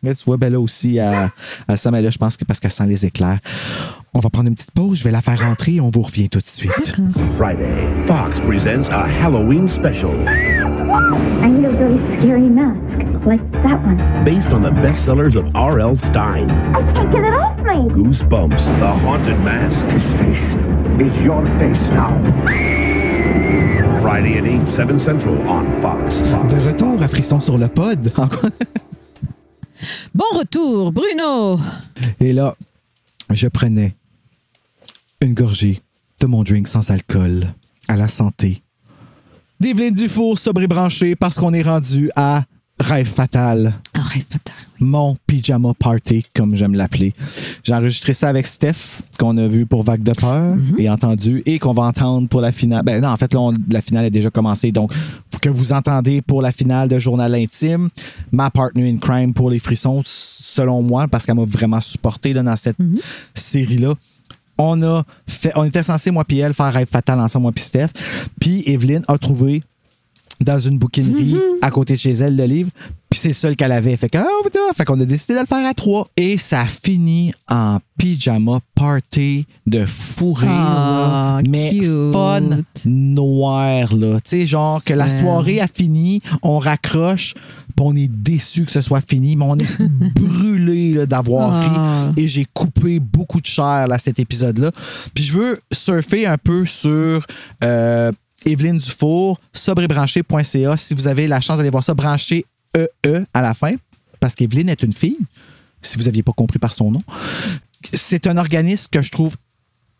Mais tu vois, Bella aussi, à Sam, là, je pense que parce qu'elle sent les éclairs. On va prendre une petite pause, je vais la faire rentrer et on vous revient tout de suite. Friday, Fox presents a Halloween special. I need a really scary mask, like that one. Based on the bestsellers of R.L. Stein. I can't get it off me. Goosebumps, The Haunted Mask. This face is your face now. Friday at 8, 7 Central on Fox. De retour à Frisson sur le pod. Bon retour, Bruno! Et là, je prenais une gorgée de mon drink sans alcool à la santé d'Evelyne Dufour, sobre et branchée, parce qu'on est rendu à Rêve fatal. Rêve fatal, oui. Mon pyjama party, comme j'aime l'appeler. J'ai enregistré ça avec Steph, qu'on a vu pour Vague de peur et entendu, et qu'on va entendre pour la finale. Ben non, en fait, là, la finale a déjà commencé, donc que vous entendez pour la finale de Journal intime, ma partner in crime pour les frissons, selon moi, parce qu'elle m'a vraiment supporté là, dans cette série-là. On était censé, moi puis elle, faire Rêve fatal ensemble, moi puis Steph. Puis Evelyne a trouvé dans une bouquinerie à côté de chez elle le livre, puis c'est le seul qu'elle avait. Fait qu'on a décidé de le faire à 3. Et ça a fini en pyjama party de fou rire, mais cute. Fun noir, là. Tu sais, genre que la soirée a fini, on raccroche, puis on est déçu que ce soit fini, mais on est brûlé d'avoir ri. Et j'ai coupé beaucoup de chair à cet épisode-là. Puis je veux surfer un peu sur Evelyne Dufour, sobrebranché.ca. Si vous avez la chance d'aller voir ça, branché EE à la fin, parce qu'Evelyne est une fille, si vous n'aviez pas compris par son nom. C'est un organisme que je trouve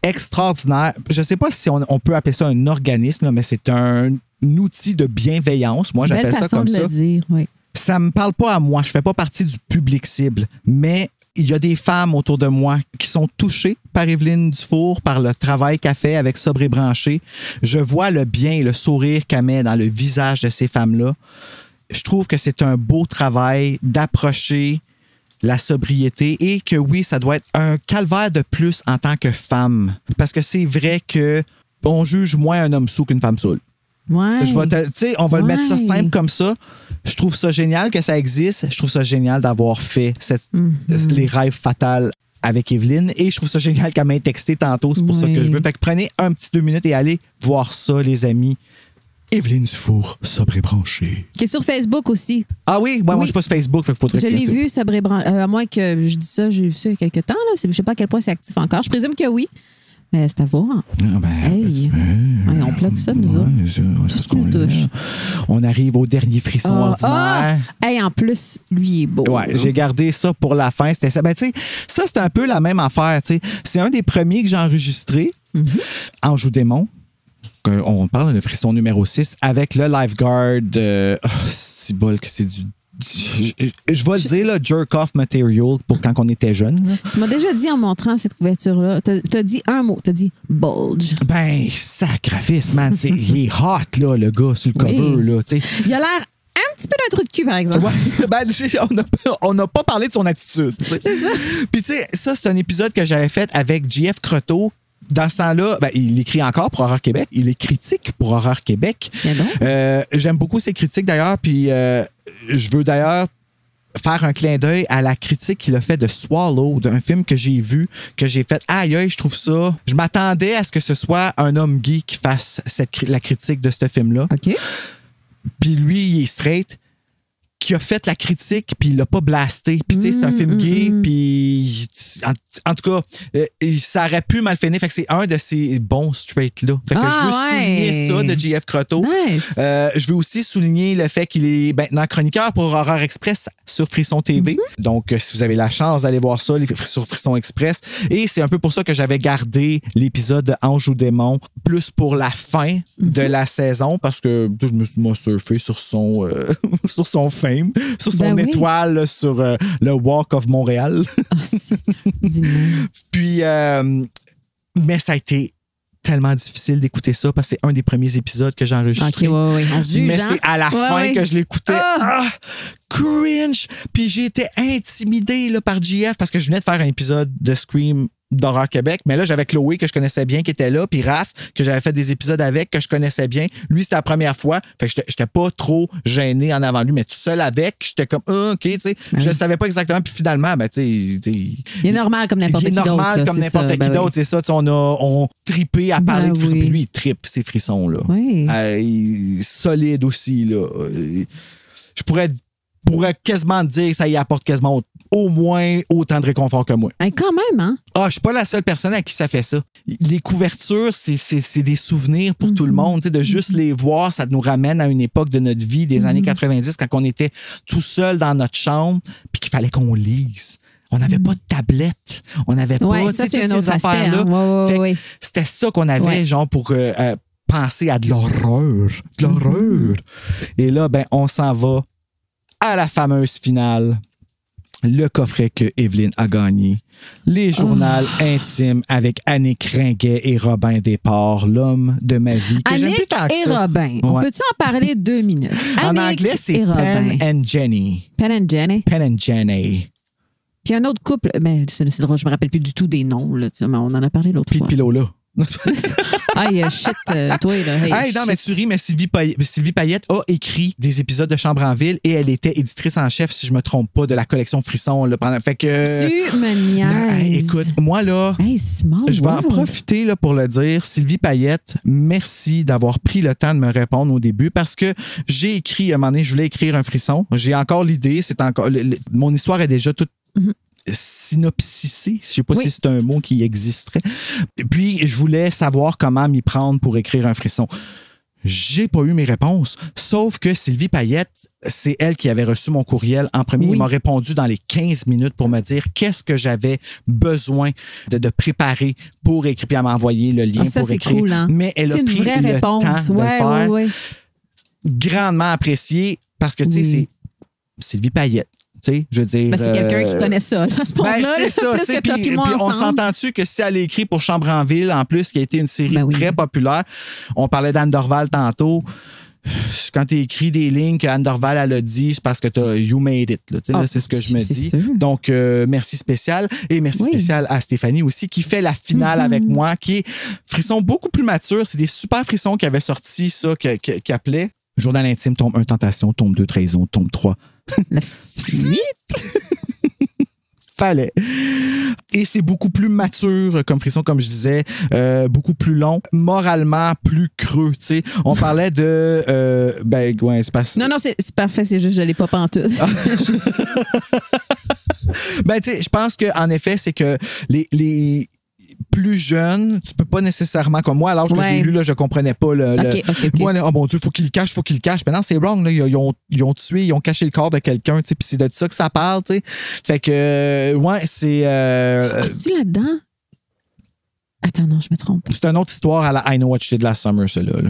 extraordinaire. Je ne sais pas si on peut appeler ça un organisme, mais c'est un outil de bienveillance. Moi, j'appelle ça comme ça. Belle façon de le dire, oui. Ça me parle pas à moi. Je fais pas partie du public cible, mais il y a des femmes autour de moi qui sont touchées par Evelyne Dufour, par le travail qu'elle fait avec Sobre et Branché. Je vois le bien et le sourire qu'elle met dans le visage de ces femmes-là. Je trouve que c'est un beau travail d'approcher la sobriété et que oui, ça doit être un calvaire de plus en tant que femme. Parce que c'est vrai que on juge moins un homme saoul qu'une femme saoule. Ouais. On va le mettre ça simple comme ça. Je trouve ça génial que ça existe. Je trouve ça génial d'avoir fait les rêves fatals avec Evelyne. Et je trouve ça génial qu'elle m'ait texté tantôt. C'est pour ça que je veux. Fait que prenez un petit 2 minutes et allez voir ça, les amis. Evelyne Dufour, sobre et branchée. Qui est sur Facebook aussi. Ah oui? Moi, je suis pas sur Facebook. Fait qu'il faudrait je l'ai vu, sobre et branchée. À moins que je dise ça, j'ai vu ça il y a quelques temps. Là. Je sais pas à quel point c'est actif encore. Je présume que oui. Mais c'est à voir. On plug ça, nous autres. Tout ce qui nous touche. On arrive au dernier frisson ordinaire. En plus, lui, il est beau. Ouais, j'ai gardé ça pour la fin. C'était ça. Ben, tu sais, ça, c'est un peu la même affaire. T'sais. C'est un des premiers que j'ai enregistré. Anjou Démon. On parle de frisson numéro 6 avec le lifeguard. C'est bol que c'est du. Je vais le dire, là, jerk-off material pour quand on était jeune. Là. Tu m'as déjà dit en montrant cette couverture-là, t'as dit un mot, t'as dit bulge. Ben, sacrifice, man. Il est hot, là, le gars, sur le cover. Là, t'sais. Il a l'air un petit peu d'un trou de cul, par exemple. Ouais, ben, on n'a pas parlé de son attitude. C'est ça. Puis tu sais, ça, c'est un épisode que j'avais fait avec JF Croteau. Dans ce temps-là, ben, il écrit encore pour Horreur Québec. Il est critique pour Horreur Québec. Tiens donc. J'aime beaucoup ses critiques, d'ailleurs. Puis je veux d'ailleurs faire un clin d'œil à la critique qu'il a fait de Swallow, d'un film que j'ai vu, que j'ai fait. Aïe, aïe, je trouve ça. Je m'attendais à ce que ce soit un homme gay qui fasse la critique de ce film-là. OK. Puis lui, il est straight, qui a fait la critique, puis il l'a pas blasté. Puis tu sais, c'est un film gay, puis en tout cas, ça aurait pu mal finir. Fait que c'est un de ces bons straight-là. Fait que je veux souligner ça de JF Croteau. Nice. Je veux aussi souligner le fait qu'il est maintenant chroniqueur pour Horreur Express sur Frisson TV. Donc, si vous avez la chance d'aller voir ça sur Frisson Express. Et c'est un peu pour ça que j'avais gardé l'épisode de Ange ou Démon plus pour la fin de la saison, parce que je me suis surfé sur son sur son fame, sur son étoile sur le Walk of Montréal. Puis, mais ça a été tellement difficile d'écouter ça parce que c'est un des premiers épisodes que j'ai enregistré. OK, ouais. On se juge, mais c'est à la fin que je l'écoutais. Cringe! Puis j'ai été intimidé là, par JF parce que je venais de faire un épisode de Scream d'Horreur Québec, mais là j'avais Chloé que je connaissais bien qui était là, puis Raph que j'avais fait des épisodes avec que je connaissais bien. Lui c'était la première fois, fait que j'étais pas trop gêné en avant de lui, mais tout seul avec, j'étais comme OK, tu sais, je savais pas exactement, puis finalement ben tu sais, il est normal comme n'importe qui d'autre. Il est normal comme n'importe qui d'autre, c'est ça, on tripé à parler de frissons, puis lui il trippe ces frissons là. Oui. Solide aussi là. Je pourrais quasiment dire que ça y apporte quasiment au moins autant de réconfort que moi. Quand même, hein? Je suis pas la seule personne à qui ça fait ça. Les couvertures, c'est des souvenirs pour tout le monde. De juste les voir, ça nous ramène à une époque de notre vie, des années 90, quand on était tout seul dans notre chambre, puis qu'il fallait qu'on lise. On n'avait pas de tablette. On n'avait pas ça, c'est un autre aspect, affaires-là. Hein? C'était ça qu'on avait, genre, pour penser à de l'horreur. De l'horreur. Et là, ben, on s'en va à la fameuse finale, le coffret que Evelyne a gagné, les journaux intimes avec Annick Ringuet et Robin Desport, l'homme de ma vie. Que j'aime plus tant que ça. Robin. On peut-tu en parler 2 minutes? En anglais, c'est Pen and Jenny. Pen and Jenny. Pen and Jenny. Puis un autre couple, ben, c'est drôle, je me rappelle plus du tout des noms, là, mais on en a parlé l'autre fois. Puis Lola. Shit, toi, là. Non, mais tu ris, mais Sylvie Payette a écrit des épisodes de Chambre en ville et elle était éditrice en chef, si je me trompe pas, de la collection Frisson. Là, fait que, tu me niaises. Écoute, moi, là, je vais en profiter là, pour le dire. Sylvie Payette, merci d'avoir pris le temps de me répondre au début parce que j'ai écrit, à un moment donné, je voulais écrire un frisson. J'ai encore l'idée, mon histoire est déjà toute synopsisé, je sais pas si c'est un mot qui existerait. Puis, je voulais savoir comment m'y prendre pour écrire un frisson. J'ai pas eu mes réponses, sauf que Sylvie Payette, c'est elle qui avait reçu mon courriel en premier. Il m'a répondu dans les 15 minutes pour me dire qu'est-ce que j'avais besoin de préparer pour écrire, puis elle m'a envoyé le lien pour écrire. Cool, hein? Mais elle a pris le temps de le faire. Grandement apprécié parce que, tu sais, c'est Sylvie Payette. Je veux dire. C'est quelqu'un qui connaît ça, là, à ce moment-là. C'est ça. Puis on s'entend-tu que si elle a écrit pour Chambre en ville, en plus, qui a été une série très populaire, on parlait d'Anne Dorval tantôt. Quand tu écris des lignes qu'Anne Dorval elle a dit, c'est parce que you made it. Là, c'est ce que je me dis. Sûr. Donc, merci spécial. Et merci spécial à Stéphanie aussi, qui fait la finale avec moi, qui est frisson beaucoup plus mature. C'est des super frissons qui avaient sorti ça, qui appelait Journal intime, tome 1, Tentation, tome 2, Trahison, tome 3. La fuite? Fallait. Et c'est beaucoup plus mature comme frisson, comme je disais, beaucoup plus long, moralement plus creux. T'sais. On parlait de... c'est pas... Non, c'est parfait, c'est juste que je l'ai pas pantoute. Je pense qu'en effet, c'est que les plus jeunes, tu peux pas nécessairement, comme moi, à l'âge que j'ai lu, là, je comprenais pas moi, oh mon Dieu, faut qu'il le cache. Mais non, c'est wrong, là. Ils ont tué, ils ont caché le corps de quelqu'un, puis c'est de ça que ça parle, tu sais. Fait que, c'est... C'est-tu là-dedans? Attends, non, je me trompe. C'est une autre histoire à la I Know What You Did Last Summer, celle-là.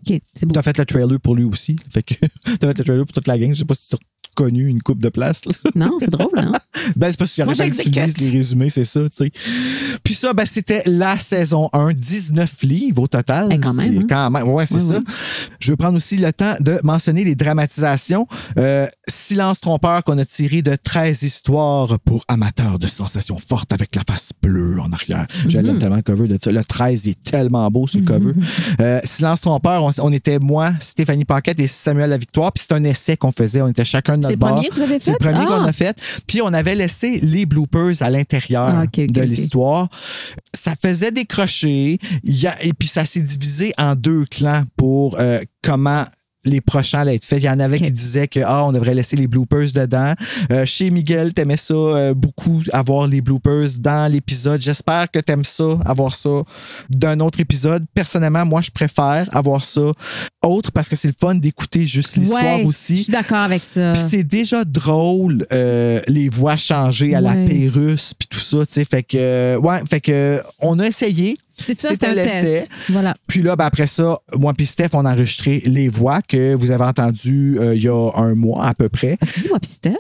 OK, c'est beau. T'as fait le trailer pour lui aussi. Fait que t'as fait le trailer pour toute la gang. Je sais pas si tu as connu une coupe de place. Là. Non, c'est drôle, hein? C'est parce que j'arrive à utiliser les résumés, c'est ça, tu sais. Puis ça, ben, c'était la saison 1, 19 livres au total. Quand même. Ouais, c'est ça. Je veux prendre aussi le temps de mentionner les dramatisations. Silence trompeur qu'on a tiré de 13 histoires pour amateurs de sensations fortes avec la face bleue en arrière. J'aime tellement le cover de ça. Le 13 est tellement beau sur le cover. Silence trompeur, on était moi, Stéphanie Paquette et Samuel Lavictoire. Puis c'est un essai qu'on faisait. On était chacun de notre bord. C'est le premier que vous avez fait? C'est le premier qu'on a fait. Puis on avait laissé les bloopers à l'intérieur de l'histoire. Ça faisait décrocher. Et puis ça s'est divisé en 2 clans pour comment les prochains allaient être faits. Il y en avait qui disaient que on devrait laisser les bloopers dedans. Chez Miguel, t'aimais ça beaucoup, avoir les bloopers dans l'épisode. J'espère que t'aimes ça, avoir ça d'un autre épisode. Personnellement, moi, je préfère avoir ça autre parce que c'est le fun d'écouter juste l'histoire aussi. Je suis d'accord avec ça. Puis c'est déjà drôle, les voix changées à la Pérusse puis tout ça, tu sais. Fait que on a essayé. C'est ça, c'était un test. Voilà. Puis là, ben après ça, moi et Steph, on a enregistré les voix que vous avez entendues il y a 1 mois à peu près. Tu dis moi et Steph?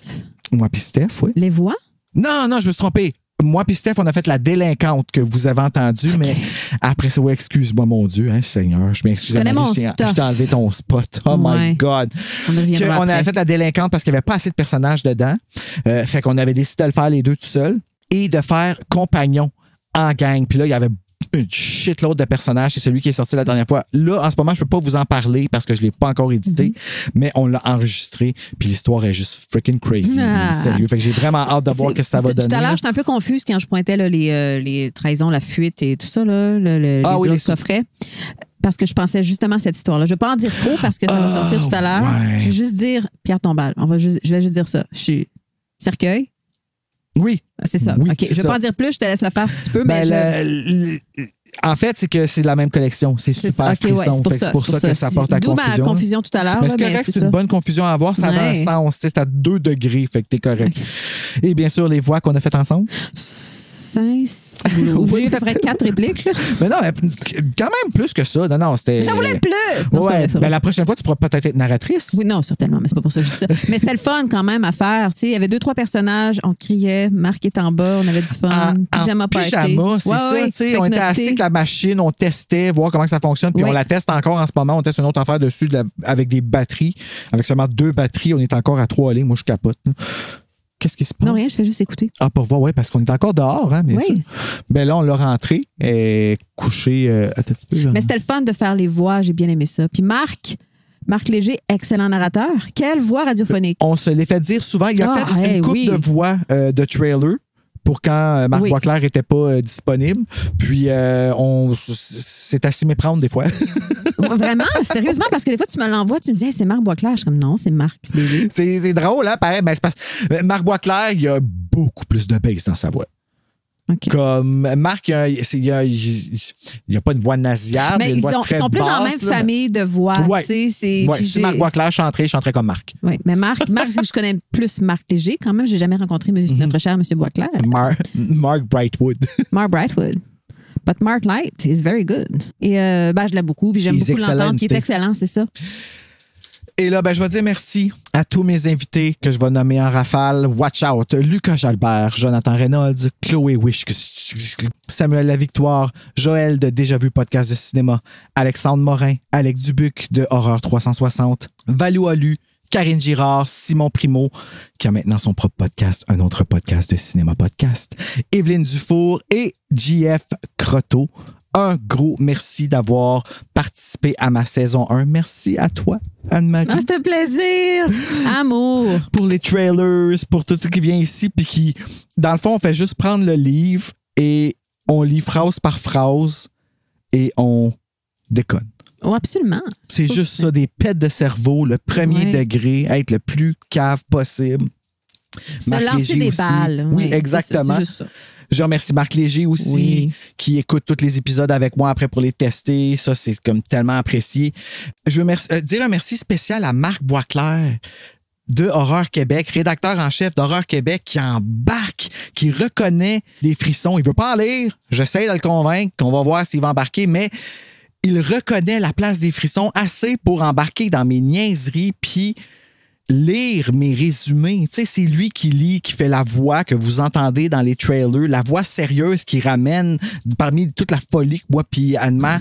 Moi et Steph, oui. Les voix? Non, je me suis trompé. Moi et Steph, on a fait la délinquante que vous avez entendue, mais après ça, excuse-moi, mon Dieu, hein, Seigneur, je m'excuse. Je t'ai enlevé ton spot. Oh my God. On avait fait la délinquante parce qu'il n'y avait pas assez de personnages dedans. Fait qu'on avait décidé de le faire les 2 tout seuls et de faire compagnon en gang. Puis là, il y avait une shitload de personnages. C'est celui qui est sorti la dernière fois. Là, en ce moment, je peux pas vous en parler parce que je l'ai pas encore édité, mais on l'a enregistré. Puis l'histoire est juste freaking crazy. Sérieux. Fait que j'ai vraiment hâte de voir ce que ça va donner. Tout à l'heure, j'étais un peu confuse quand je pointais là, les trahisons, la fuite et tout ça, là, les coffrets. Parce que je pensais justement à cette histoire-là. Je ne vais pas en dire trop parce que ça va sortir tout à l'heure. Ouais. Je vais juste dire Pierre Tombal. Je vais juste dire ça. Je suis cercueil. Oui. C'est ça. Oui, OK. Je ne vais pas en dire plus. Je te laisse le faire si tu peux. En fait, c'est que c'est la même collection. C'est super frisson. Ouais, c'est pour ça que ça porte à confusion. D'où ma confusion tout à l'heure. Mais c'est correct, c'est une bonne confusion à avoir. Ça a un sens. C'est à 2 degrés. Fait que t'es correct. Okay. Et bien sûr, les voix qu'on a faites ensemble. J'ai eu à peu près 4 répliques. Là. Mais non, quand même plus que ça. Non, c'était. J'en voulais plus! Non, ouais, ben la prochaine fois, tu pourras peut-être être narratrice. Oui, non, certainement, mais c'est pas pour ça que je dis ça. Mais c'était le fun quand même à faire. Il y avait 2-3 personnages, on criait, Marc est en bas, on avait du fun. Pyjama party. Pyjama, c'est ça. Oui, on était assis avec la machine, on testait, voir comment ça fonctionne. Puis on la teste encore en ce moment. On teste une autre affaire dessus avec des batteries. Avec seulement 2 batteries, on est encore à 3 lignes. Moi, je capote. Qu'est-ce qui se passe? Non, rien, je fais juste écouter. Ah, pour voir, oui, parce qu'on est encore dehors, hein, bien sûr. Ben là, on l'a rentré et couché un petit peu. Genre. Mais c'était le fun de faire les voix, j'ai bien aimé ça. Puis Marc Léger, excellent narrateur. Quelle voix radiophonique? On se l'est fait dire souvent. Il a fait une couple de voix de trailer pour quand Marc Boisclair n'était pas disponible. Puis, c'est à s'y méprendre des fois. Vraiment? Sérieusement? Parce que des fois, tu me l'envoies, tu me dis, hey, c'est Marc Boisclair. Je suis comme, non, c'est Marc Léger. C'est drôle, hein? Pareil, ben, c'est parce que Marc Boisclair, il y a beaucoup plus de bass dans sa voix. Okay. Comme Marc, il n'y a pas une voix nasillarde. Mais ils sont plus basse, en même famille de voix. Ouais. Si Marc Boisclair chanterait comme Marc. Oui, mais Marc, je connais plus Marc Léger. Quand même, je n'ai jamais rencontré notre cher M. Boisclair. Mark Brightwood. Mark Brightwood. But Mark Light is very good. Et je l'aime beaucoup, puis j'aime beaucoup l'entendre, qui est excellent, c'est ça. Et là, je vais dire merci à tous mes invités que je vais nommer en rafale. Watch Out, Lucas Jalbert, Jonathan Reynolds, Chloé Wish, Samuel Lavictoire, Joël de Déjà Vu Podcast de cinéma, Alexandre Morin, Alex Dubuc de Horreur 360, Valou Alu, Karine Girard, Simon Primo, qui a maintenant son propre podcast, un autre podcast de cinéma podcast, Evelyne Dufour et JF Croteau. Un gros merci d'avoir participé à ma saison 1. Merci à toi, Anne-Marie. Ah, c'était un plaisir. Amour. Pour les trailers, pour tout ce qui vient ici, puis qui, dans le fond, on fait juste prendre le livre et on lit phrase par phrase et déconne. Oh, absolument. C'est juste ça, des pets de cerveau, le premier degré, être le plus cave possible. Se lancer des balles. Oui, exactement. C'est juste ça. Je remercie Marc Léger aussi, qui écoute tous les épisodes avec moi après pour les tester. Ça, c'est comme tellement apprécié. Je veux dire un merci spécial à Marc Boisclair de Horreur Québec, rédacteur en chef d'Horreur Québec, qui embarque, qui reconnaît les frissons. Il veut pas en lire. J'essaie de le convaincre qu'on va voir s'il va embarquer, mais il reconnaît la place des frissons assez pour embarquer dans mes niaiseries, puis lire mes résumés. Tu sais, c'est lui qui lit, qui fait la voix que vous entendez dans les trailers, la voix sérieuse qui ramène, parmi toute la folie que moi puis Anne-Ma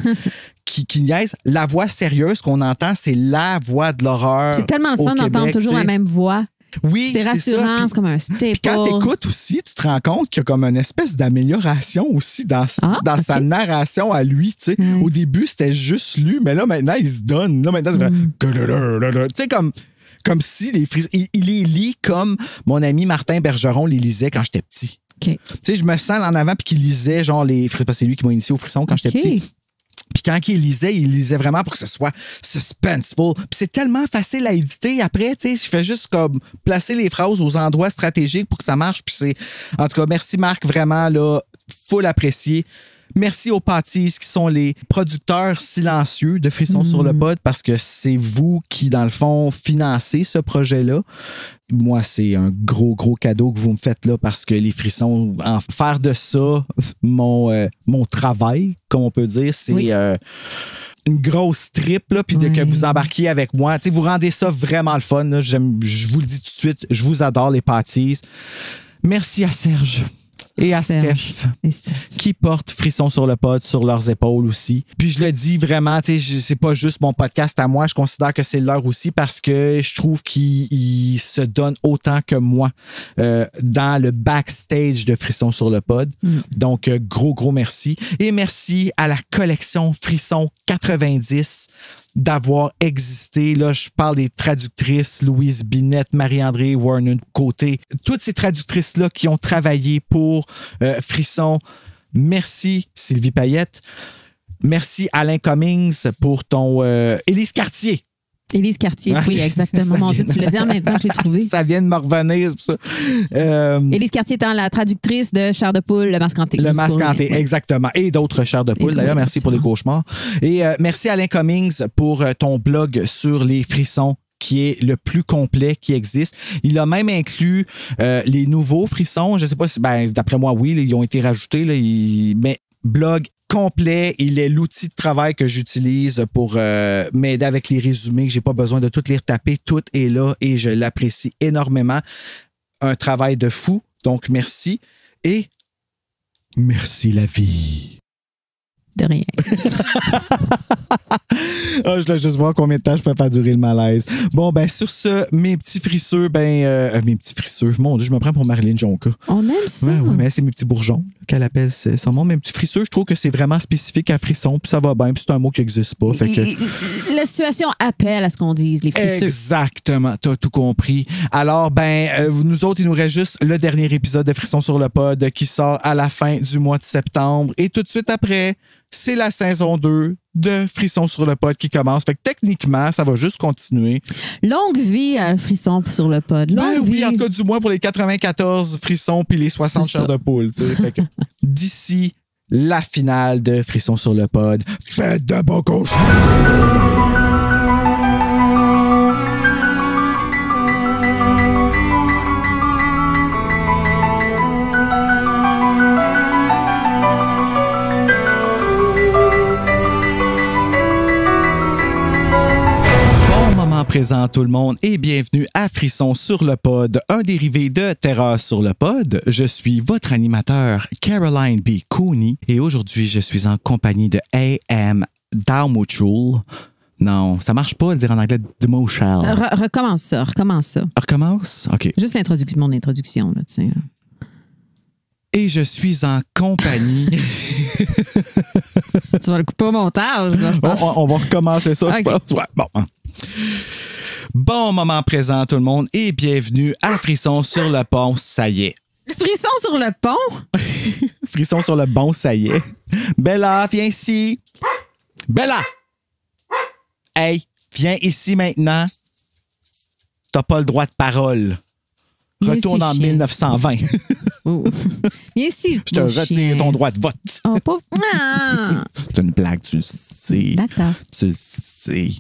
qui niaise, la voix sérieuse qu'on entend, c'est la voix de l'horreur. C'est tellement le fun d'entendre toujours la même voix. Oui, c'est rassurant, c'est comme un staple. Puis quand t'écoutes aussi, tu te rends compte qu'il y a comme une espèce d'amélioration aussi dans sa narration à lui. Tu sais. Au début, c'était juste lui, mais là, maintenant, il se donne. Là, maintenant, c'est tu sais, comme si les frissons... Il les lit comme mon ami Martin Bergeron les lisait quand j'étais petit. Okay. Tu sais, je me sens en avant puis qu'il lisait genre les frissons. Parce que c'est lui qui m'a initié aux frissons quand j'étais petit. Puis quand il lisait vraiment pour que ce soit suspenseful. Puis c'est tellement facile à éditer après, tu sais, il fait juste comme placer les phrases aux endroits stratégiques pour que ça marche. Puis c'est... En tout cas, merci Marc, vraiment, là, full apprécié. Merci aux Patties qui sont les producteurs silencieux de Frissons sur le pod parce que c'est vous qui, dans le fond, financez ce projet-là. Moi, c'est un gros cadeau que vous me faites là parce que les frissons, en faire de ça mon travail, comme on peut dire, c'est une grosse trip, là, puis que vous embarquiez avec moi. T'sais, vous rendez ça vraiment le fun. Là. Je vous le dis tout de suite, je vous adore les Patties. Merci à Serge. Et à Steph, qui porte Frissons sur le pod sur leurs épaules aussi. Puis je le dis vraiment, c'est pas juste mon podcast à moi, je considère que c'est leur aussi parce que je trouve qu'ils se donnent autant que moi dans le backstage de Frissons sur le pod. Donc, gros merci. Et merci à la collection Frissons 90 d'avoir existé. Là, je parle des traductrices Louise Binette, Marie-André Warner-Côté, toutes ces traductrices-là qui ont travaillé pour Frisson. Merci Sylvie Payette. Merci Alain Cummings pour ton... Élise Cartier. Élise Cartier, oui, exactement. Mon Dieu, tu l'as dit en même temps que je l'ai trouvé. Ça vient de me revenir, c'est pour ça. Élise Cartier étant la traductrice de Chair de poule, Le Masque hanté. Le Masque hanté, exactement. Et d'autres Chairs de poule, d'ailleurs. Merci pour les cauchemars. Et merci Alain Cummings pour ton blog sur les frissons qui est le plus complet qui existe. Il a même inclus les nouveaux frissons. Je ne sais pas si, d'après moi, oui, ils ont été rajoutés. Là, mais blog complet, il est l'outil de travail que j'utilise pour m'aider avec les résumés, que j'ai pas besoin de tout les retaper. Tout est là et je l'apprécie énormément. Un travail de fou. Donc, merci. Et merci la vie. De rien. Je voulais juste voir combien de temps je peux faire durer le malaise. Bon, sur ce, mes petits frisseux, mes petits frisseux, mon Dieu, je me prends pour Marilyn Jonca. On aime ça. Oui, mais c'est mes petits bourgeons qu'elle appelle son nom. Mes petits frisseux, je trouve que c'est vraiment spécifique à frisson, puis ça va bien, puis c'est un mot qui n'existe pas. Fait que... La situation appelle à ce qu'on dise, les frisseux. Exactement, t'as tout compris. Alors, nous autres, il nous reste juste le dernier épisode de Frissons sur le pod qui sort à la fin du mois de septembre. Et tout de suite après, c'est la saison 2 de Frissons sur le pod qui commence. Fait que techniquement, ça va juste continuer. Longue vie à Frissons sur le pod. Oui, en tout cas, du moins pour les 94 frissons puis les 60 chairs de poule. Fait que d'ici la finale de Frissons sur le pod, faites de beaux cauchemars! Présent tout le monde et bienvenue à Frissons sur le pod, un dérivé de Terreur sur le pod. Je suis votre animateur Caroline B. Cooney et aujourd'hui je suis en compagnie de A.M. Daumochul. Non, ça marche pas de dire en anglais Dmochal. Recommence ça. Recommence? OK. Juste mon introduction, là, tu sais. Et je suis en compagnie... Tu vas le couper au montage, là, je pense. On va recommencer ça. Okay. Ouais, bon. Bon moment présent tout le monde et bienvenue à Frissons sur le pont, ça y est. Frissons sur le pont? Frissons sur le bon, ça y est. Bella, viens ici. Bella! Hey, viens ici maintenant. T'as pas le droit de parole. Retourne en 1920. Oh. Viens ici. Je te retire ton droit de vote. Oh, pas... Ah. C'est une blague, tu le sais. D'accord. Tu le sais.